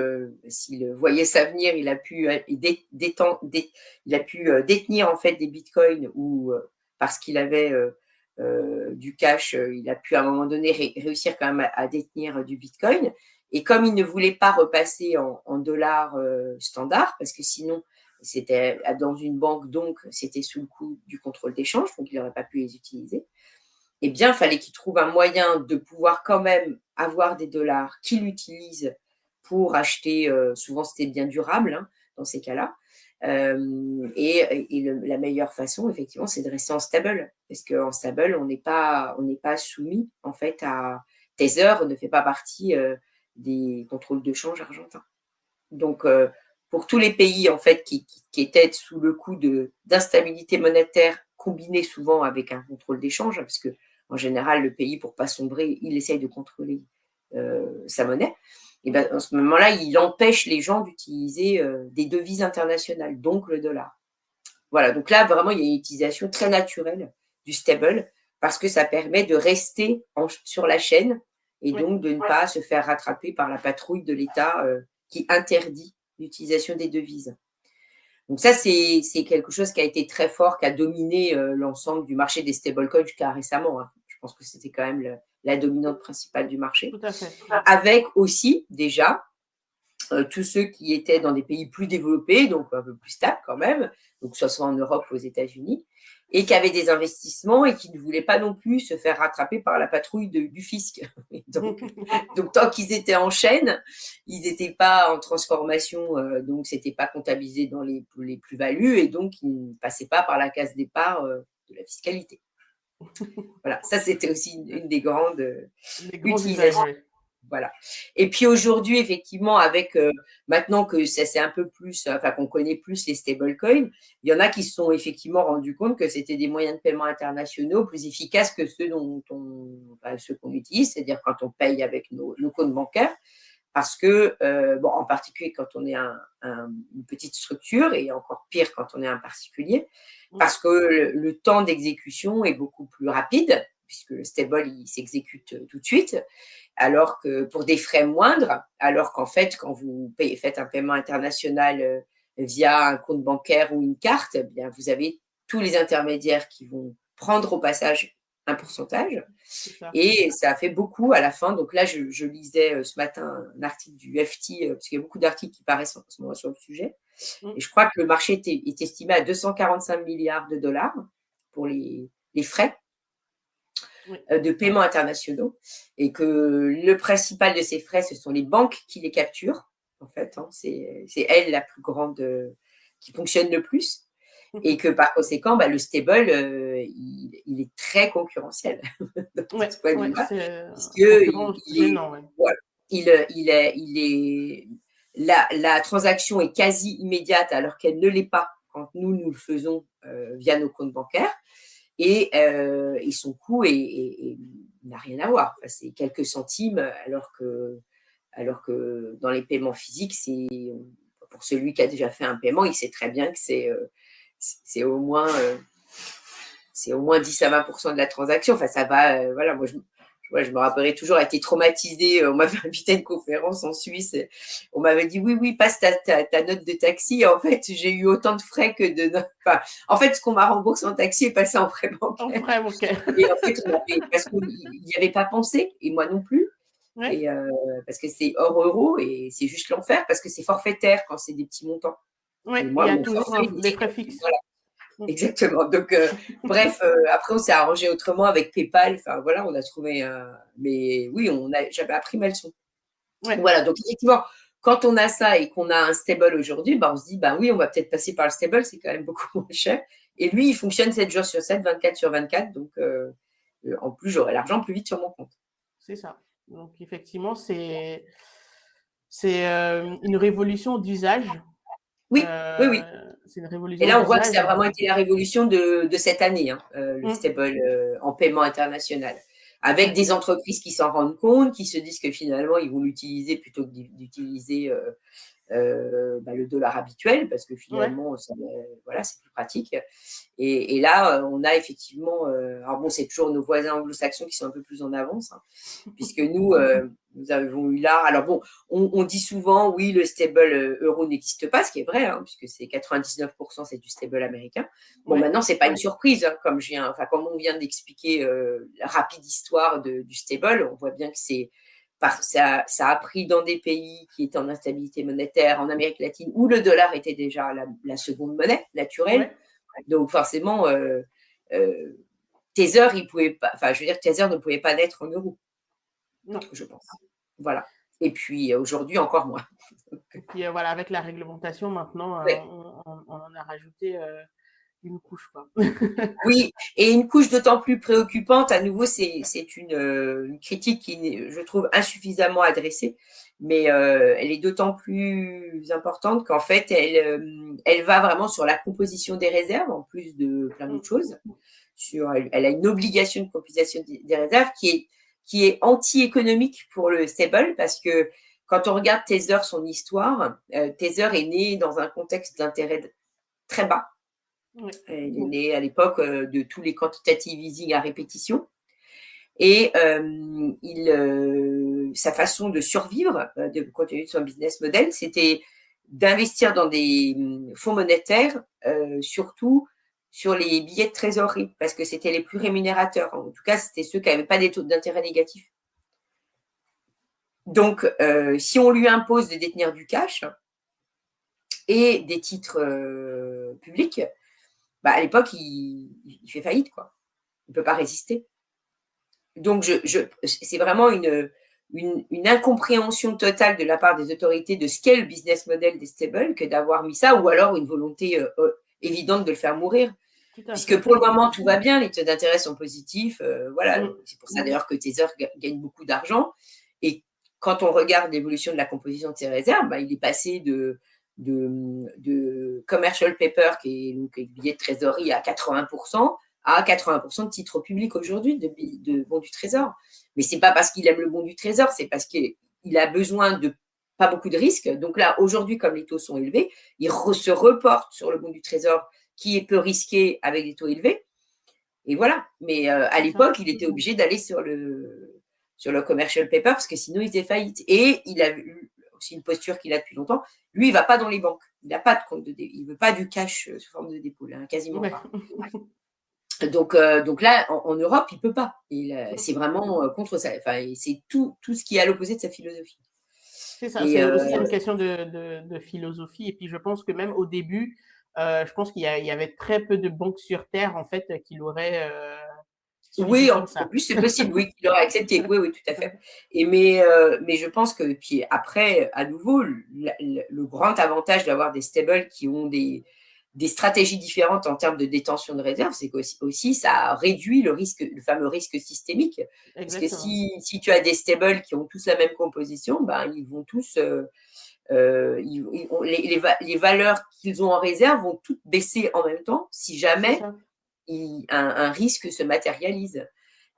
[SPEAKER 2] s'il voyait ça venir, il a pu détenir en fait des bitcoins ou parce qu'il avait du cash, il a pu à un moment donné réussir quand même à détenir du bitcoin. Et comme il ne voulait pas repasser en dollars standard, parce que sinon c'était dans une banque, donc c'était sous le coup du contrôle d'échange, donc il n'aurait pas pu les utiliser. Eh bien, il fallait qu'il trouve un moyen de pouvoir quand même avoir des dollars qu'il utilise pour acheter, souvent c'était des biens durables hein, dans ces cas-là. La meilleure façon, effectivement, c'est de rester en stable. Parce qu'en stable, on n'est pas soumis, en fait, à Tether ne fait pas partie des contrôles de change argentins. Donc, pour tous les pays, en fait, qui étaient sous le coup d'instabilité monétaire combinée souvent avec un contrôle d'échange, parce que en général, le pays, pour ne pas sombrer, il essaye de contrôler sa monnaie. Et ben, en ce moment-là, il empêche les gens d'utiliser des devises internationales, donc le dollar. Voilà, donc là, vraiment, il y a une utilisation très naturelle du stable parce que ça permet de rester sur la chaîne et donc de ne pas se faire rattraper par la patrouille de l'État qui interdit l'utilisation des devises. Donc ça, c'est quelque chose qui a été très fort, qui a dominé l'ensemble du marché des stablecoins jusqu'à récemment. Hein. Je pense que c'était quand même la dominante principale du marché.
[SPEAKER 1] Tout à fait.
[SPEAKER 2] Avec aussi, déjà, tous ceux qui étaient dans des pays plus développés, donc un peu plus stables quand même, donc que ce soit en Europe ou aux États-Unis, et qui avaient des investissements et qui ne voulaient pas non plus se faire rattraper par la patrouille du fisc. donc, tant qu'ils étaient en chaîne, ils n'étaient pas en transformation, donc ce n'était pas comptabilisé dans les plus-values, et donc ils ne passaient pas par la case départ de la fiscalité. Voilà, ça c'était aussi une des grandes utilisations. Voilà. Et puis aujourd'hui, effectivement, avec maintenant que ça c'est un peu plus, enfin qu'on connaît plus les stablecoins, il y en a qui se sont effectivement rendus compte que c'était des moyens de paiement internationaux plus efficaces que ceux qu'on utilise, c'est-à-dire quand on paye avec nos comptes bancaires, parce que, en particulier quand on est une petite structure et encore pire quand on est un particulier, parce que le temps d'exécution est beaucoup plus rapide, puisque le stable, il s'exécute tout de suite, alors que pour des frais moindres, alors qu'en fait, quand vous faites un paiement international via un compte bancaire ou une carte, eh bien, vous avez tous les intermédiaires qui vont prendre au passage un pourcentage. Et ça a fait beaucoup à la fin. Donc là, je lisais ce matin un article du FT, parce qu'il y a beaucoup d'articles qui paraissent en ce moment sur le sujet. Et je crois que le marché est estimé à 245 milliards de dollars pour les frais de paiement internationaux, et que le principal de ces frais, ce sont les banques qui les capturent, en fait. Hein, c'est elle la plus grande qui fonctionne le plus, et que par conséquent, le stable, il est très concurrentiel de ce point de vue-là, la transaction est quasi immédiate alors qu'elle ne l'est pas quand nous le faisons via nos comptes bancaires. Et son coût n'a rien à voir. Enfin, c'est quelques centimes, alors que dans les paiements physiques, pour celui qui a déjà fait un paiement, il sait très bien que c'est au moins 10 à 20% de la transaction. Enfin, ça va. Voilà, moi, je me rappellerai toujours, a été traumatisée. On m'avait invité à une conférence en Suisse. On m'avait dit oui, passe ta note de taxi. Et en fait, j'ai eu autant de frais que de. Enfin, en fait, ce qu'on m'a remboursé en taxi est passé en frais bancaires. Et en fait, parce qu'il n'y avait pas pensé, et moi non plus. Et parce que c'est hors euro et c'est juste l'enfer parce que c'est forfaitaire quand c'est des petits montants.
[SPEAKER 1] Oui, il y a toujours des frais fixes.
[SPEAKER 2] Voilà. exactement. Donc, bref, après, on s'est arrangé autrement avec PayPal. Enfin, voilà, on a trouvé mais oui, j'avais appris ma leçon.
[SPEAKER 1] Ouais,
[SPEAKER 2] Voilà, donc effectivement, quand on a ça et qu'on a un stable aujourd'hui, on se dit, oui, on va peut-être passer par le stable, c'est quand même beaucoup moins cher. Et lui, il fonctionne 7 jours sur 7, 24 sur 24. Donc, en plus, j'aurai l'argent plus vite sur mon compte.
[SPEAKER 1] c'est ça. Donc effectivement, c'est une révolution d'usage.
[SPEAKER 2] Oui, oui, oui.
[SPEAKER 1] C'est une
[SPEAKER 2] Et
[SPEAKER 1] révolution
[SPEAKER 2] là, on voit que
[SPEAKER 1] d'usage.
[SPEAKER 2] ça a vraiment été la révolution de cette année, hein, le
[SPEAKER 1] Mm.
[SPEAKER 2] stable en paiement international. Avec
[SPEAKER 1] Ouais,
[SPEAKER 2] des entreprises qui s'en rendent compte, qui se disent que finalement, ils vont l'utiliser plutôt que d'utiliser le dollar habituel, parce que
[SPEAKER 1] ouais,
[SPEAKER 2] finalement, voilà, c'est plus pratique. Et là, on a effectivement, alors bon, c'est toujours nos voisins anglo-saxons qui sont un peu plus en avance, hein, puisque nous avons eu là. Alors bon, on dit souvent, oui, le stable euro n'existe pas, ce qui est vrai, hein, puisque c'est 99%, c'est du stable américain. Bon,
[SPEAKER 1] ouais,
[SPEAKER 2] maintenant, c'est pas une surprise, hein, comme on vient d'expliquer la rapide histoire du stable, on voit bien que ça a pris dans des pays qui étaient en instabilité monétaire, en Amérique latine, où le dollar était déjà la seconde monnaie naturelle.
[SPEAKER 1] ouais.
[SPEAKER 2] Donc forcément, Tether, Tether ne pouvait pas naître en euros,
[SPEAKER 1] Non.
[SPEAKER 2] je pense. Voilà. Et puis aujourd'hui, encore moins.
[SPEAKER 1] Et puis voilà, avec la réglementation maintenant,
[SPEAKER 2] Ouais.
[SPEAKER 1] on en a rajouté une couche, quoi.
[SPEAKER 2] Oui, et une couche d'autant plus préoccupante, à nouveau, c'est une critique qui, je trouve, insuffisamment adressée, mais elle est d'autant plus importante qu'en fait, elle va vraiment sur la composition des réserves, en plus de plein d'autres choses. Elle a une obligation de composition des réserves qui est anti-économique pour le stable, parce que quand on regarde Tether, son histoire, Tether est né dans un contexte d'intérêt très bas.
[SPEAKER 1] Ouais,
[SPEAKER 2] Il est né à l'époque de tous les quantitative easing à répétition. Et sa façon de survivre, compte tenu de son business model, c'était d'investir dans des fonds monétaires, surtout sur les billets de trésorerie, parce que c'était les plus rémunérateurs. En tout cas, c'était ceux qui n'avaient pas des taux d'intérêt négatifs. Donc, si on lui impose de détenir du cash et des titres publics, à l'époque, il fait faillite, quoi. Il ne peut pas résister. Donc, c'est vraiment une incompréhension totale de la part des autorités de ce qu'est le business model des stables que d'avoir mis ça, ou alors une volonté évidente de le faire mourir.
[SPEAKER 1] tout à
[SPEAKER 2] Puisque
[SPEAKER 1] fait.
[SPEAKER 2] pour le moment, tout va bien, les taux d'intérêt sont positifs. Voilà,
[SPEAKER 1] Mm.
[SPEAKER 2] c'est pour ça d'ailleurs que Tether gagne beaucoup d'argent. Et quand on regarde l'évolution de la composition de ses réserves, il est passé de commercial paper, qui est donc le billet de trésorerie, à 80%, à 80% de titres publics aujourd'hui, de bons du trésor. Mais ce n'est pas parce qu'il aime le bon du trésor, c'est parce qu'il a besoin de pas beaucoup de risques. Donc là, aujourd'hui, comme les taux sont élevés, il se reporte sur le bon du trésor qui est peu risqué avec des taux élevés. Et voilà. Mais à l'époque, il était obligé d'aller sur le commercial paper parce que sinon, il faisait faillite. Et il a aussi une posture qu'il a depuis longtemps. Lui, il ne va pas dans les banques. Il n'a pas de compte il ne veut pas du cash sous forme de dépôt, là, quasiment
[SPEAKER 1] Ouais.
[SPEAKER 2] pas. Donc là, en Europe, il ne peut pas. C'est vraiment contre ça. Enfin, c'est tout ce qui est à l'opposé de sa philosophie.
[SPEAKER 1] C'est ça,
[SPEAKER 2] Et
[SPEAKER 1] c'est aussi une question de philosophie. Et puis, je pense que même au début, je pense qu'il y avait très peu de banques sur Terre, en fait, qui l'auraient
[SPEAKER 2] oui,
[SPEAKER 1] suivi comme
[SPEAKER 2] en
[SPEAKER 1] ça.
[SPEAKER 2] plus, c'est possible, oui, qu'il aurait accepté. Oui, oui, tout à fait. Mais je pense que, puis après, à nouveau, le grand avantage d'avoir des stables qui ont des stratégies différentes en termes de détention de réserve, c'est qu'aussi, ça réduit le fameux risque systémique. Parce que
[SPEAKER 1] Exactement.
[SPEAKER 2] si tu as des stables qui ont tous la même composition, ils vont tous, les valeurs qu'ils ont en réserve vont toutes baisser en même temps si
[SPEAKER 1] C'est
[SPEAKER 2] jamais
[SPEAKER 1] ça.
[SPEAKER 2] un risque se matérialise.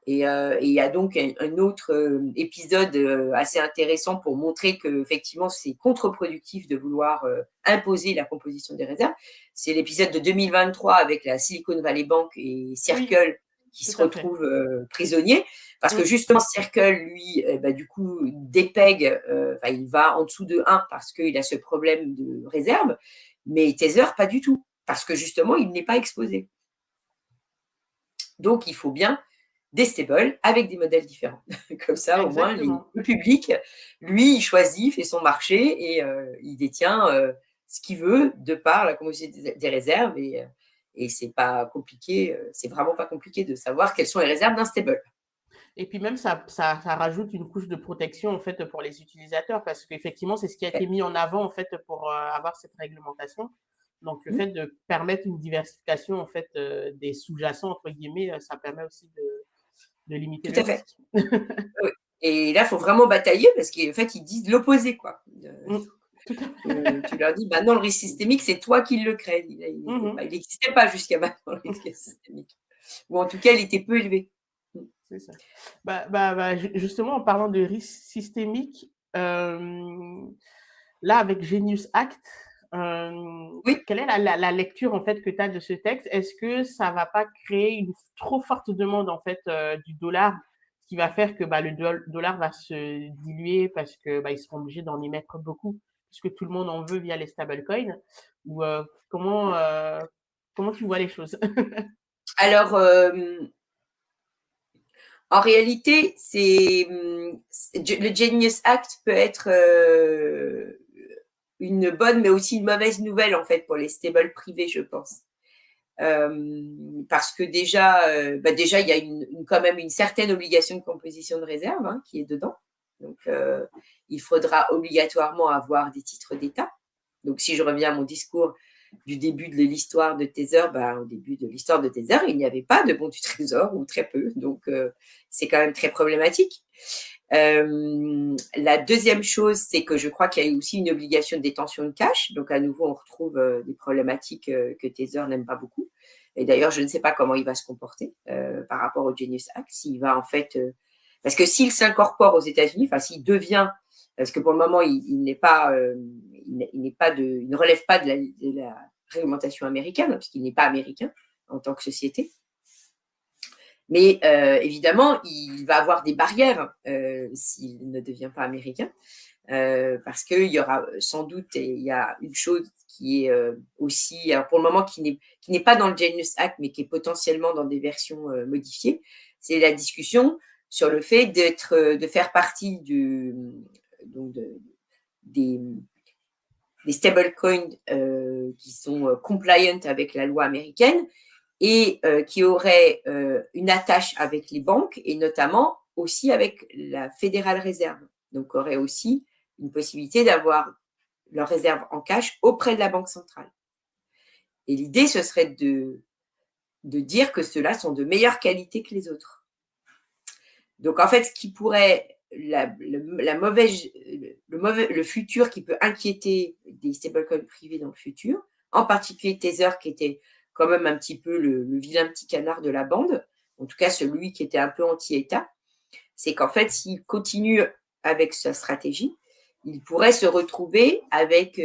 [SPEAKER 2] Et il y a donc un autre épisode assez intéressant pour montrer qu'effectivement, c'est contre-productif de vouloir imposer la composition des réserves. C'est l'épisode de 2023 avec la Silicon Valley Bank et
[SPEAKER 1] Oui,
[SPEAKER 2] Circle qui
[SPEAKER 1] tout
[SPEAKER 2] se
[SPEAKER 1] à fait.
[SPEAKER 2] retrouvent prisonniers. Parce que
[SPEAKER 1] Mm.
[SPEAKER 2] justement, Circle, lui, du coup, dépègue, il va en dessous de 1 parce qu'il a ce problème de réserve. Mais Tether, pas du tout. Parce que justement, il n'est pas exposé. Donc, il faut bien des stables avec des modèles différents. Comme ça, au moins,
[SPEAKER 1] Exactement.
[SPEAKER 2] le public, lui, il choisit, fait son marché et il détient ce qu'il veut de par la composition des réserves Et c'est pas compliqué, c'est vraiment pas compliqué de savoir quelles sont les réserves d'un stable.
[SPEAKER 1] Et puis même, ça rajoute une couche de protection en fait pour les utilisateurs parce qu'effectivement, c'est ce qui a été mis en avant en fait pour avoir cette réglementation. Donc le fait de permettre une diversification en fait des sous-jacents entre guillemets, ça permet aussi de limiter
[SPEAKER 2] Tout
[SPEAKER 1] le
[SPEAKER 2] à fait.
[SPEAKER 1] risque.
[SPEAKER 2] Oui. Et là, il faut vraiment batailler parce qu'en fait, ils disent l'opposé, quoi.
[SPEAKER 1] Tout à fait.
[SPEAKER 2] Tu leur dis, bah non, le risque systémique, c'est toi qui le crée. Il n'existait pas jusqu'à maintenant, le risque systémique. Ou en tout cas, il était peu élevé.
[SPEAKER 1] C'est ça. Justement, en parlant de risque systémique, là, avec Genius Act,
[SPEAKER 2] Oui.
[SPEAKER 1] quelle est la lecture en fait que tu as de ce texte? Est-ce que ça va pas créer une trop forte demande en fait du dollar, ce qui va faire que le dollar va se diluer parce que ils seront obligés d'en émettre beaucoup, puisque tout le monde en veut via les stablecoins? Ou comment tu vois les choses?
[SPEAKER 2] Alors, en réalité, le Genius Act peut être une bonne, mais aussi une mauvaise nouvelle en fait pour les stables privés, je pense. Parce que déjà, il y a quand même une certaine obligation de composition de réserve qui est dedans. Donc, il faudra obligatoirement avoir des titres d'État. Donc, si je reviens à mon discours du début de l'histoire de Tether, au début de l'histoire de Tether, il n'y avait pas de bons du trésor ou très peu. Donc, c'est quand même très problématique. La deuxième chose, c'est que je crois qu'il y a aussi une obligation de détention de cash. Donc, à nouveau, on retrouve des problématiques que Tether n'aime pas beaucoup. Et d'ailleurs, je ne sais pas comment il va se comporter par rapport au Genius Act. S'il va en fait, parce que s'il s'incorpore aux États-Unis, enfin s'il devient, parce que pour le moment, il n'est pas, il ne relève pas de la réglementation américaine, puisqu'il n'est pas américain en tant que société. Mais évidemment, il va avoir des barrières s'il ne devient pas américain, parce qu'il y aura sans doute, et il y a une chose qui est aussi, alors pour le moment, qui n'est pas dans le Genius Act, mais qui est potentiellement dans des versions modifiées, c'est la discussion sur le fait de faire partie des stablecoins qui sont compliant avec la loi américaine et qui auraient une attache avec les banques et notamment aussi avec la Federal Reserve. Donc, aurait aussi une possibilité d'avoir leurs réserves en cash auprès de la Banque centrale. Et l'idée, ce serait de dire que ceux-là sont de meilleure qualité que les autres. Donc, en fait, ce qui pourrait, le futur qui peut inquiéter des stablecoins privés dans le futur, en particulier Tether, qui était quand même un petit peu le vilain petit canard de la bande, en tout cas celui qui était un peu anti-État, c'est qu'en fait, s'il continue avec sa stratégie, il pourrait se retrouver avec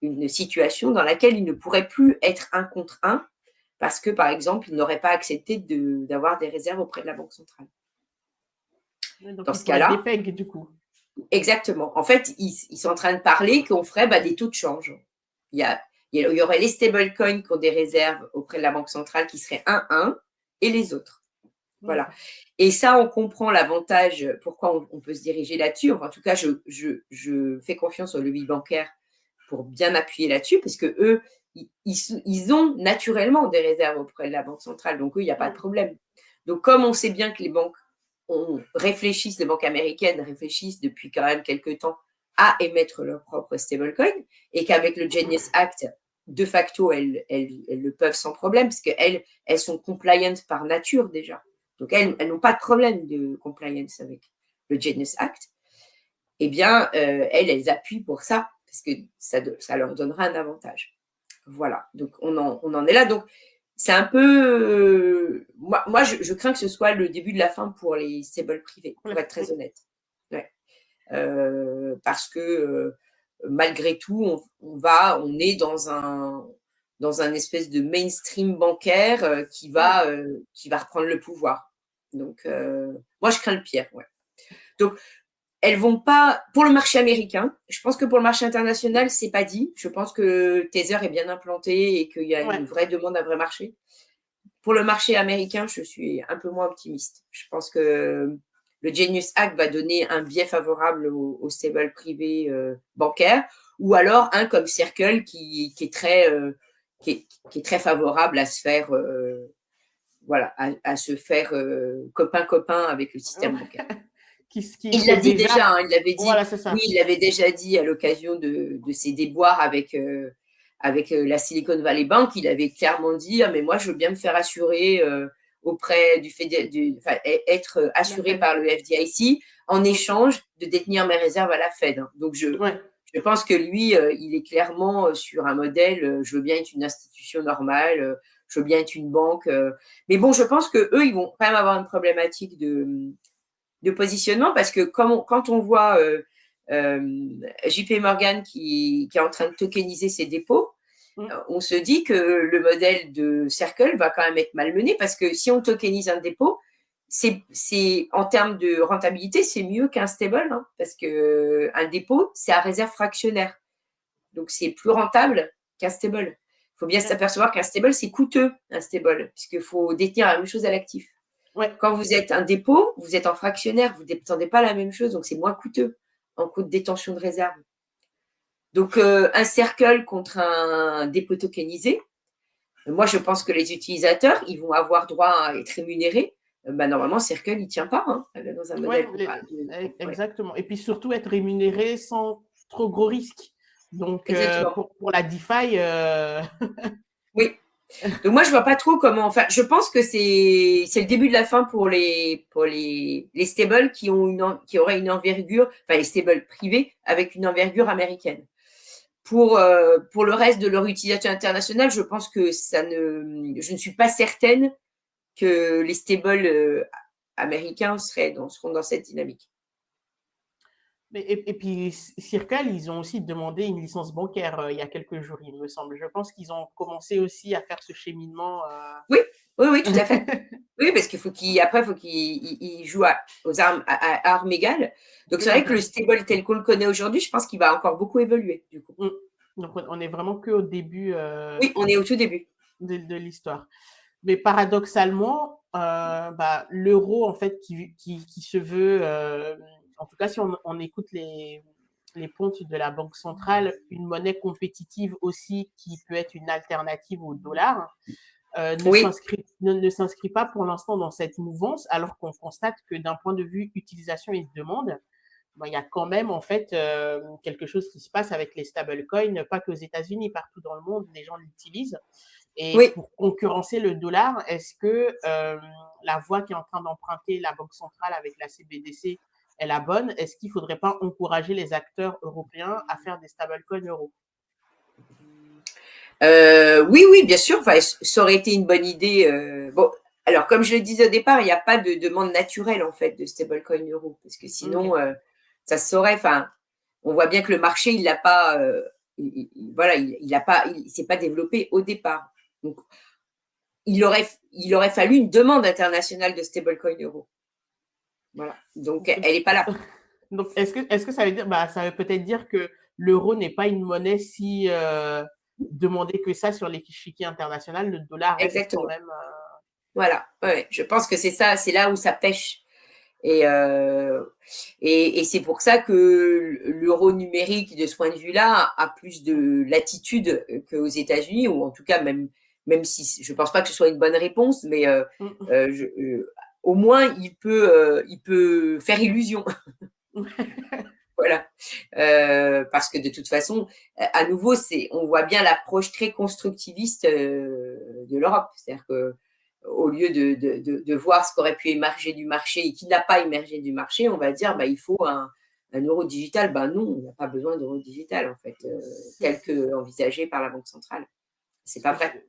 [SPEAKER 2] une situation dans laquelle il ne pourrait plus être un contre un, parce que, par exemple, il n'aurait pas accepté d'avoir des réserves auprès de la Banque centrale.
[SPEAKER 1] Donc,
[SPEAKER 2] Dans
[SPEAKER 1] il
[SPEAKER 2] ce
[SPEAKER 1] pourrait être
[SPEAKER 2] cas-là,
[SPEAKER 1] dépeg du coup.
[SPEAKER 2] exactement. En fait, ils sont en train de parler qu'on ferait des taux de change. Il y aurait les stablecoins qui ont des réserves auprès de la Banque centrale qui seraient 1-1 et les autres. Voilà. Et ça, on comprend l'avantage, pourquoi on peut se diriger là-dessus. Enfin, en tout cas, je fais confiance au lobby bancaire pour bien appuyer là-dessus, parce que eux, ils ont naturellement des réserves auprès de la Banque centrale. Donc, eux, il n'y a pas de problème. Donc, comme on sait bien que les banques les banques américaines réfléchissent depuis quand même quelques temps à émettre leur propre stablecoin, et qu'avec le Genius Act, de facto, elles le peuvent sans problème, parce qu'elles sont compliant par nature déjà. Donc, elles n'ont pas de problème de compliance avec le Genius Act. Eh bien, elles appuient pour ça, parce que ça leur donnera un avantage. Voilà, donc on en est là. Donc, c'est un peu… moi je crains que ce soit le début de la fin pour les stables privés, pour être très honnête. Ouais. Parce que malgré tout, on est dans un espèce de mainstream bancaire qui va reprendre le pouvoir. Donc, moi, je crains le pire. Ouais. Donc, elles vont pas… Pour le marché américain, je pense que pour le marché international, c'est pas dit. Je pense que Tether est bien implanté et qu'il y a une vraie demande, un vrai marché. Pour le marché américain, je suis un peu moins optimiste. Je pense que le Genius Act va donner un biais favorable aux stables privés bancaires, ou alors un comme Circle qui est très qui est très favorable à se faire, voilà, à se faire copain-copain avec le système bancaire. Il l'a
[SPEAKER 1] que
[SPEAKER 2] dit
[SPEAKER 1] déjà,
[SPEAKER 2] déjà, hein, il l'avait dit,
[SPEAKER 1] voilà, c'est
[SPEAKER 2] oui,
[SPEAKER 1] ça.
[SPEAKER 2] il l'avait déjà dit à l'occasion de ses déboires avec, la Silicon Valley Bank. Il avait clairement dit, ah, mais moi, je veux bien me faire assurer auprès enfin, être
[SPEAKER 1] La
[SPEAKER 2] assuré
[SPEAKER 1] Fed.
[SPEAKER 2] par le FDIC en échange de détenir mes réserves à la Fed. Donc,
[SPEAKER 1] Ouais.
[SPEAKER 2] je pense que lui, il est clairement sur un modèle, je veux bien être une institution normale, je veux bien être une banque. Mais bon, je pense qu'eux, ils vont quand même avoir une problématique de positionnement parce que quand on voit JP Morgan qui est en train de tokeniser ses dépôts, on se dit que le modèle de Circle va quand même être malmené parce que si on tokenise un dépôt, c'est en termes de rentabilité, c'est mieux qu'un stable, hein, parce qu'un dépôt, c'est à réserve fractionnaire. Donc, c'est plus rentable qu'un stable. Il faut bien s'apercevoir qu'un stable, c'est coûteux, un stable, puisqu'il faut détenir la même chose à l'actif.
[SPEAKER 1] Ouais.
[SPEAKER 2] Quand vous êtes un dépôt, vous êtes en fractionnaire, vous ne détendez pas la même chose, donc c'est moins coûteux en coût de détention de réserve. Donc, un circle contre un dépôt tokenisé, moi, je pense que les utilisateurs, ils vont avoir droit à être rémunérés. Normalement, Circle, il ne tient pas hein, dans un modèle
[SPEAKER 1] Exactement. Et puis surtout être rémunéré sans trop gros risques. Donc, pour la DeFi…
[SPEAKER 2] Oui. Donc, moi, je ne vois pas trop comment… Enfin, je pense que c'est le début de la fin pour les stables qui auraient une envergure, enfin, les stables privés avec une envergure américaine. Pour le reste de leur utilisation internationale, je pense que je ne suis pas certaine que les stables américains seront dans cette dynamique.
[SPEAKER 1] Et puis, Circle, ils ont aussi demandé une licence bancaire il y a quelques jours, il me semble. Je pense qu'ils ont commencé aussi à faire ce cheminement.
[SPEAKER 2] Oui, tout à fait. Oui, parce qu'il faut qu'il joue aux armes égales. Donc, c'est vrai que le stable tel qu'on le connaît aujourd'hui, je pense qu'il va encore beaucoup évoluer, du coup.
[SPEAKER 1] Donc, on n'est vraiment qu'au début.
[SPEAKER 2] Oui, on est au tout début.
[SPEAKER 1] De l'histoire. Mais paradoxalement, l'euro, en fait, qui se veut, en tout cas, si on écoute les pontes de la Banque centrale, une monnaie compétitive aussi qui peut être une alternative au dollar, ne s'inscrit pas pour l'instant dans cette mouvance, alors qu'on constate que d'un point de vue utilisation et demande, il y a quand même en fait quelque chose qui se passe avec les stablecoins, pas qu'aux États-Unis, partout dans le monde, les gens l'utilisent. Et pour concurrencer le dollar, est-ce que la voie qui est en train d'emprunter la Banque centrale avec la CBDC est la bonne? Est-ce qu'il ne faudrait pas encourager les acteurs européens à faire des stablecoins euros?
[SPEAKER 2] Oui, bien sûr. Enfin, ça aurait été une bonne idée. Bon, alors, comme je le disais au départ, il n'y a pas de demande naturelle en fait de stablecoin euro, parce que sinon, ça se saurait. Enfin, on voit bien que le marché, il l'a pas. Voilà, il s'est pas développé au départ. Donc, il aurait fallu une demande internationale de stablecoin euro. Voilà. Donc, elle n'est pas là.
[SPEAKER 1] Donc, est-ce que ça veut dire, ça veut peut-être dire que l'euro n'est pas une monnaie si demandée que ça sur l'échiquier international, le dollar reste
[SPEAKER 2] Exactement.
[SPEAKER 1] quand même.
[SPEAKER 2] Voilà. Ouais, je pense que c'est ça, c'est là où ça pêche. Et c'est pour ça que l'euro numérique, de ce point de vue-là, a plus de latitude qu'aux États-Unis, ou en tout cas, même si je ne pense pas que ce soit une bonne réponse, mais au moins, il peut faire illusion. Voilà. Parce que de toute façon, à nouveau, on voit bien l'approche très constructiviste de l'Europe. C'est-à-dire que au lieu de voir ce qu'aurait pu émerger du marché et qui n'a pas émergé du marché, on va dire il faut un euro digital. Non, on n'a pas besoin d'euro digital en fait, tel que envisagé par la Banque centrale. C'est pas vrai.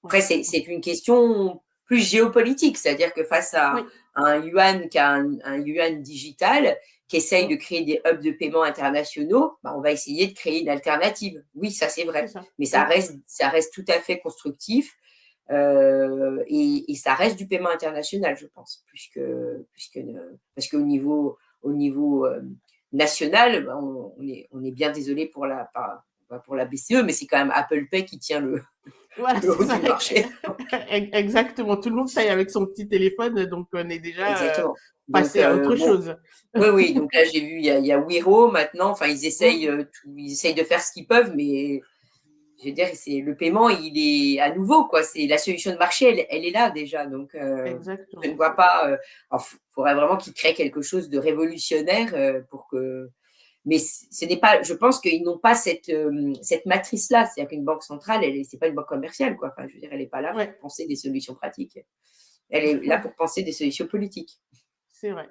[SPEAKER 2] Après, c'est une question plus géopolitique, c'est-à-dire que face à un yuan qui a un yuan digital, qui essaye de créer des hubs de paiement internationaux, on va essayer de créer une alternative. Oui, ça c'est vrai, mais ça reste tout à fait constructif. Et ça reste du paiement international, je pense, parce qu'au niveau national, on est bien désolé pour la BCE, mais c'est quand même Apple Pay qui tient le haut du marché.
[SPEAKER 1] Exactement, tout le monde paye avec son petit téléphone, donc on est déjà passé à autre chose.
[SPEAKER 2] Oui, donc là j'ai vu, il y a Wero maintenant, enfin ils essayent de faire ce qu'ils peuvent, mais je veux dire, le paiement, il est à nouveau, quoi. C'est la solution de marché, elle est là déjà. Donc, je ne
[SPEAKER 1] Exactement.
[SPEAKER 2] vois pas. Il faudrait vraiment qu'il crée quelque chose de révolutionnaire pour que. Mais ce n'est pas. Je pense qu'ils n'ont pas cette matrice-là. C'est-à-dire qu'une banque centrale, c'est pas une banque commerciale, quoi. Enfin, je veux dire, elle n'est pas là pour
[SPEAKER 1] Ouais,
[SPEAKER 2] penser des solutions pratiques. Elle est là pour penser des solutions politiques.
[SPEAKER 1] c'est vrai.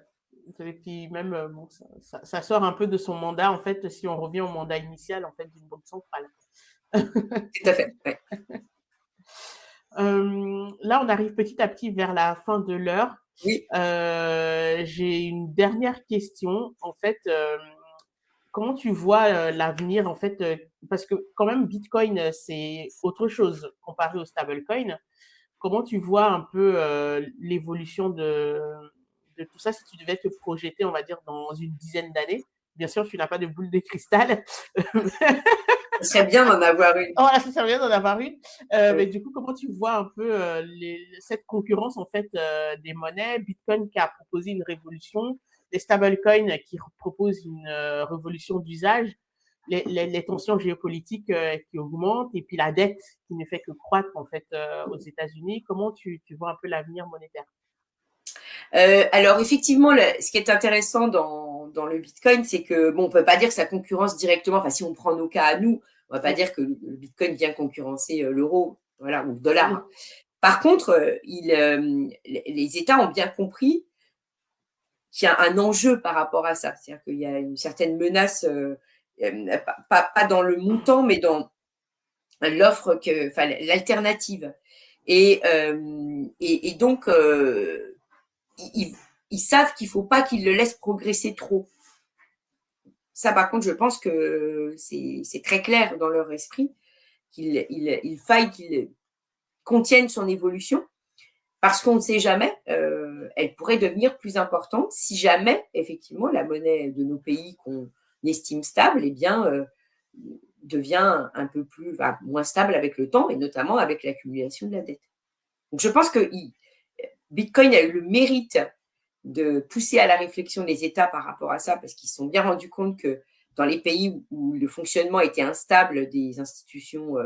[SPEAKER 1] Et puis même, bon, ça sort un peu de son mandat, en fait, si on revient au mandat initial, en fait, d'une banque centrale.
[SPEAKER 2] Tout à fait. Ouais.
[SPEAKER 1] Là, on arrive petit à petit vers la fin de l'heure.
[SPEAKER 2] Oui.
[SPEAKER 1] J'ai une dernière question. En fait, comment tu vois l'avenir, en fait, parce que quand même, Bitcoin, c'est autre chose comparé au stablecoin. Comment tu vois un peu l'évolution de tout ça si tu devais te projeter, on va dire, dans une dizaine d'années? Bien sûr, tu n'as pas de boule de cristal.
[SPEAKER 2] Ce serait bien d'en avoir une.
[SPEAKER 1] Voilà, ça serait bien d'en avoir une. Mais
[SPEAKER 2] Oui.
[SPEAKER 1] du coup, comment tu vois un peu cette concurrence en fait des monnaies, Bitcoin qui a proposé une révolution, les stablecoins qui proposent une révolution d'usage, les tensions géopolitiques qui augmentent et puis la dette qui ne fait que croître en fait aux États-Unis. Comment tu vois un peu l'avenir monétaire?
[SPEAKER 2] Alors effectivement, ce qui est intéressant dans le Bitcoin, c'est que bon, on peut pas dire que ça concurrence directement. Enfin, si on prend nos cas à nous, on va pas dire que le Bitcoin vient concurrencer l'euro, voilà, ou le dollar.
[SPEAKER 1] Oui,
[SPEAKER 2] Par contre, les États ont bien compris qu'il y a un enjeu par rapport à ça. C'est-à-dire qu'il y a une certaine menace, pas dans le montant, mais dans l'offre, enfin l'alternative. Et donc, ils, ils savent qu'il ne faut pas qu'ils le laissent progresser trop. Ça, par contre, je pense que c'est très clair dans leur esprit qu'il faille qu'ils contiennent son évolution parce qu'on ne sait jamais, elle pourrait devenir plus importante si jamais, effectivement, la monnaie de nos pays qu'on estime stable, eh bien, devient un peu plus, enfin, moins stable avec le temps et notamment avec l'accumulation de la dette. Donc, je pense que Bitcoin a eu le mérite de pousser à la réflexion les États par rapport à ça, parce qu'ils se sont bien rendus compte que dans les pays où le fonctionnement était instable des institutions,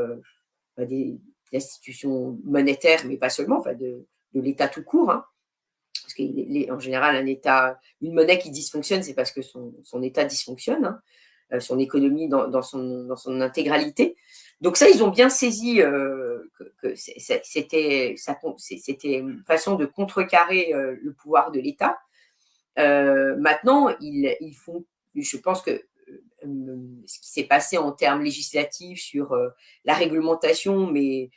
[SPEAKER 2] des institutions monétaires, mais pas seulement, enfin de l'État tout court, hein, parce qu'en général, une monnaie qui dysfonctionne, c'est parce que son État dysfonctionne, hein, son économie dans son intégralité. Donc ça, ils ont bien saisi que c'était une façon de contrecarrer le pouvoir de l'État. Maintenant, ils font, je pense que ce qui s'est passé en termes législatifs sur la réglementation, mais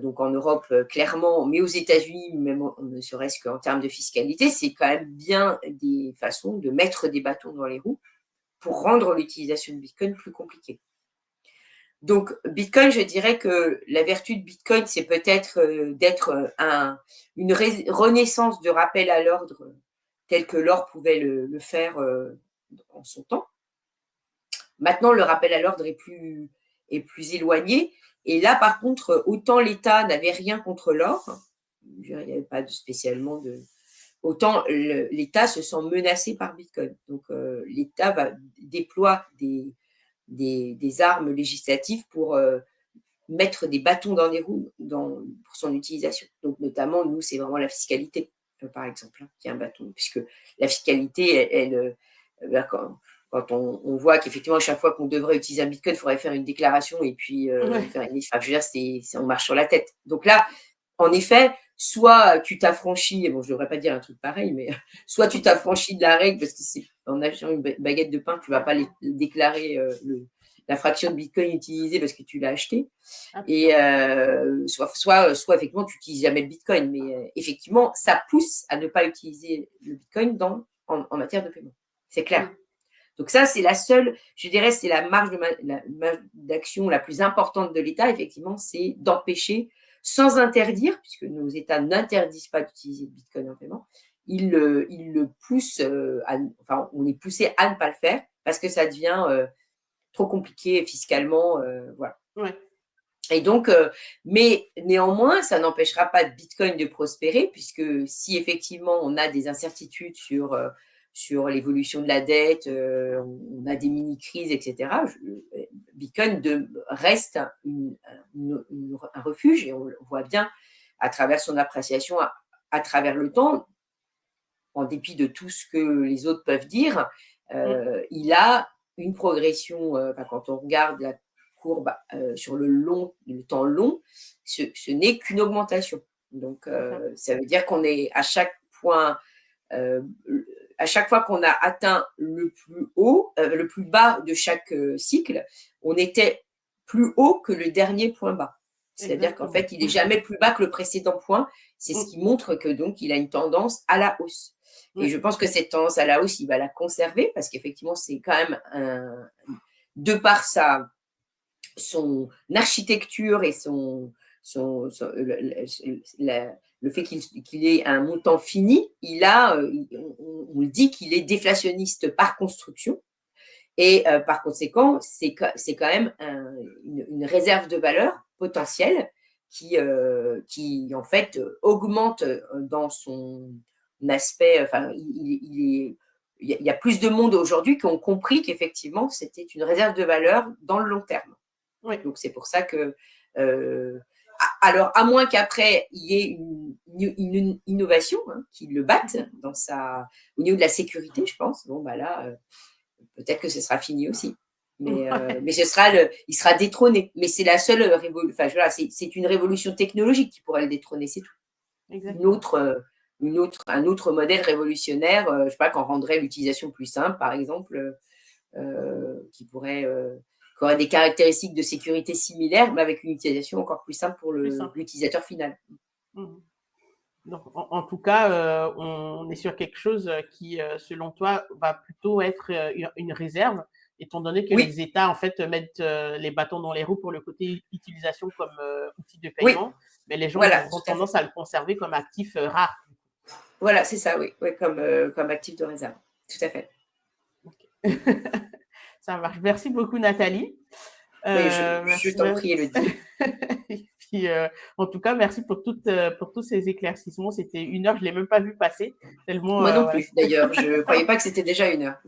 [SPEAKER 2] donc en Europe clairement, mais aux États-Unis, même ne serait-ce qu'en termes de fiscalité, c'est quand même bien des façons de mettre des bâtons dans les roues pour rendre l'utilisation de Bitcoin plus compliquée. Donc, Bitcoin, je dirais que la vertu de Bitcoin, c'est peut-être d'être une renaissance de rappel à l'ordre tel que l'or pouvait le faire en son temps. Maintenant, le rappel à l'ordre est plus éloigné. Et là, par contre, autant l'État n'avait rien contre l'or, il n'y avait pas spécialement de. Autant l'État se sent menacé par Bitcoin. Donc, l'État déploie des armes législatives pour mettre des bâtons dans les roues pour son utilisation. Donc, notamment, nous, c'est vraiment la fiscalité, par exemple, hein, qui est un bâton, puisque la fiscalité, quand on voit qu'effectivement, à chaque fois qu'on devrait utiliser un Bitcoin, il faudrait faire une déclaration et puis faire une. Enfin, je veux dire, on marche sur la tête. Donc là, en effet, soit tu t'affranchis, bon, je ne devrais pas dire un truc pareil, mais soit tu t'affranchis de la règle, parce qu'en achetant une baguette de pain, tu ne vas pas déclarer la fraction de Bitcoin utilisée parce que tu l'as acheté. Et soit effectivement, tu n'utilises jamais le Bitcoin. Mais effectivement, ça pousse à ne pas utiliser le Bitcoin en matière de paiement. C'est clair.
[SPEAKER 1] Oui.
[SPEAKER 2] Donc ça, c'est la seule, je dirais, c'est la marge d'action la plus importante de l'État, effectivement, c'est d'empêcher, sans interdire, puisque nos États n'interdisent pas d'utiliser le Bitcoin en paiement, ils le poussent, enfin, on est poussé à ne pas le faire parce que ça devient trop compliqué fiscalement, voilà.
[SPEAKER 1] Ouais.
[SPEAKER 2] Et donc, mais néanmoins, ça n'empêchera pas Bitcoin de prospérer, puisque si effectivement on a des incertitudes sur l'évolution de la dette, on a des mini-crises, etc. Bitcoin reste un refuge, et on le voit bien à travers son appréciation, à travers le temps, en dépit de tout ce que les autres peuvent dire, il a une progression, quand on regarde la courbe sur le temps long, ce n'est qu'une augmentation. Donc, ça veut dire qu'on est à chaque point, à chaque fois qu'on a atteint le plus haut, le plus bas de chaque cycle, on était plus haut que le dernier point bas. C'est-à-dire qu'en fait, il n'est jamais plus bas que le précédent point. C'est ce qui montre que donc il a une tendance à la hausse. Et je pense que cette tendance à la hausse, il va la conserver parce qu'effectivement, c'est quand même de par son architecture et le fait qu'il ait un montant fini, on le dit qu'il est déflationniste par construction. Et par conséquent, c'est quand même une réserve de valeur potentielle qui en fait augmente dans son aspect. Enfin, il y a plus de monde aujourd'hui qui ont compris qu'effectivement, c'était une réserve de valeur dans le long terme.
[SPEAKER 1] Oui.
[SPEAKER 2] Donc, c'est pour ça que alors, à moins qu'après, il y ait une innovation qui le batte au niveau de la sécurité, je pense. Bon, bah là, peut-être que ce sera fini aussi. Mais il sera détrôné. Mais c'est la seule révolution. Enfin, voilà, c'est une révolution technologique qui pourrait le détrôner, c'est tout. Un autre modèle révolutionnaire, je ne sais pas, qu'on rendrait l'utilisation plus simple, par exemple, qui aurait des caractéristiques de sécurité similaires, mais avec une utilisation encore plus simple pour l'utilisateur final.
[SPEAKER 1] Donc, en tout cas, on est sur quelque chose qui, selon toi, va plutôt être une réserve, étant donné que les États, en fait, mettent les bâtons dans les roues pour le côté utilisation comme outil de paiement, mais les gens ont tendance à le conserver comme actif rare.
[SPEAKER 2] Voilà, c'est ça, oui, comme actif de réserve. Tout à fait.
[SPEAKER 1] Okay. Ça marche. Merci beaucoup, Nathalie.
[SPEAKER 2] Je t'en prie, Elodie.
[SPEAKER 1] Et puis, en tout cas, merci pour tous ces éclaircissements. C'était 1 heure, je ne l'ai même pas vu passer. Tellement,
[SPEAKER 2] moi non plus, d'ailleurs. Je ne croyais pas que c'était déjà 1 heure.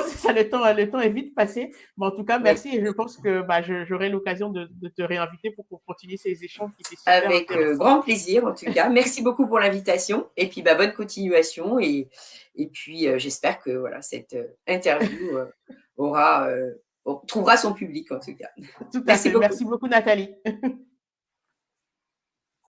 [SPEAKER 1] C'est ça, le temps est vite passé. Mais en tout cas, merci. Et je pense que j'aurai l'occasion de te réinviter pour qu'on continue ces échanges qui étaient super
[SPEAKER 2] avec grand plaisir, en tout cas. Merci beaucoup pour l'invitation. Et puis, bonne continuation. Et puis, j'espère que cette interview trouvera son public, en tout cas.
[SPEAKER 1] Tout à fait. Merci beaucoup, Nathalie.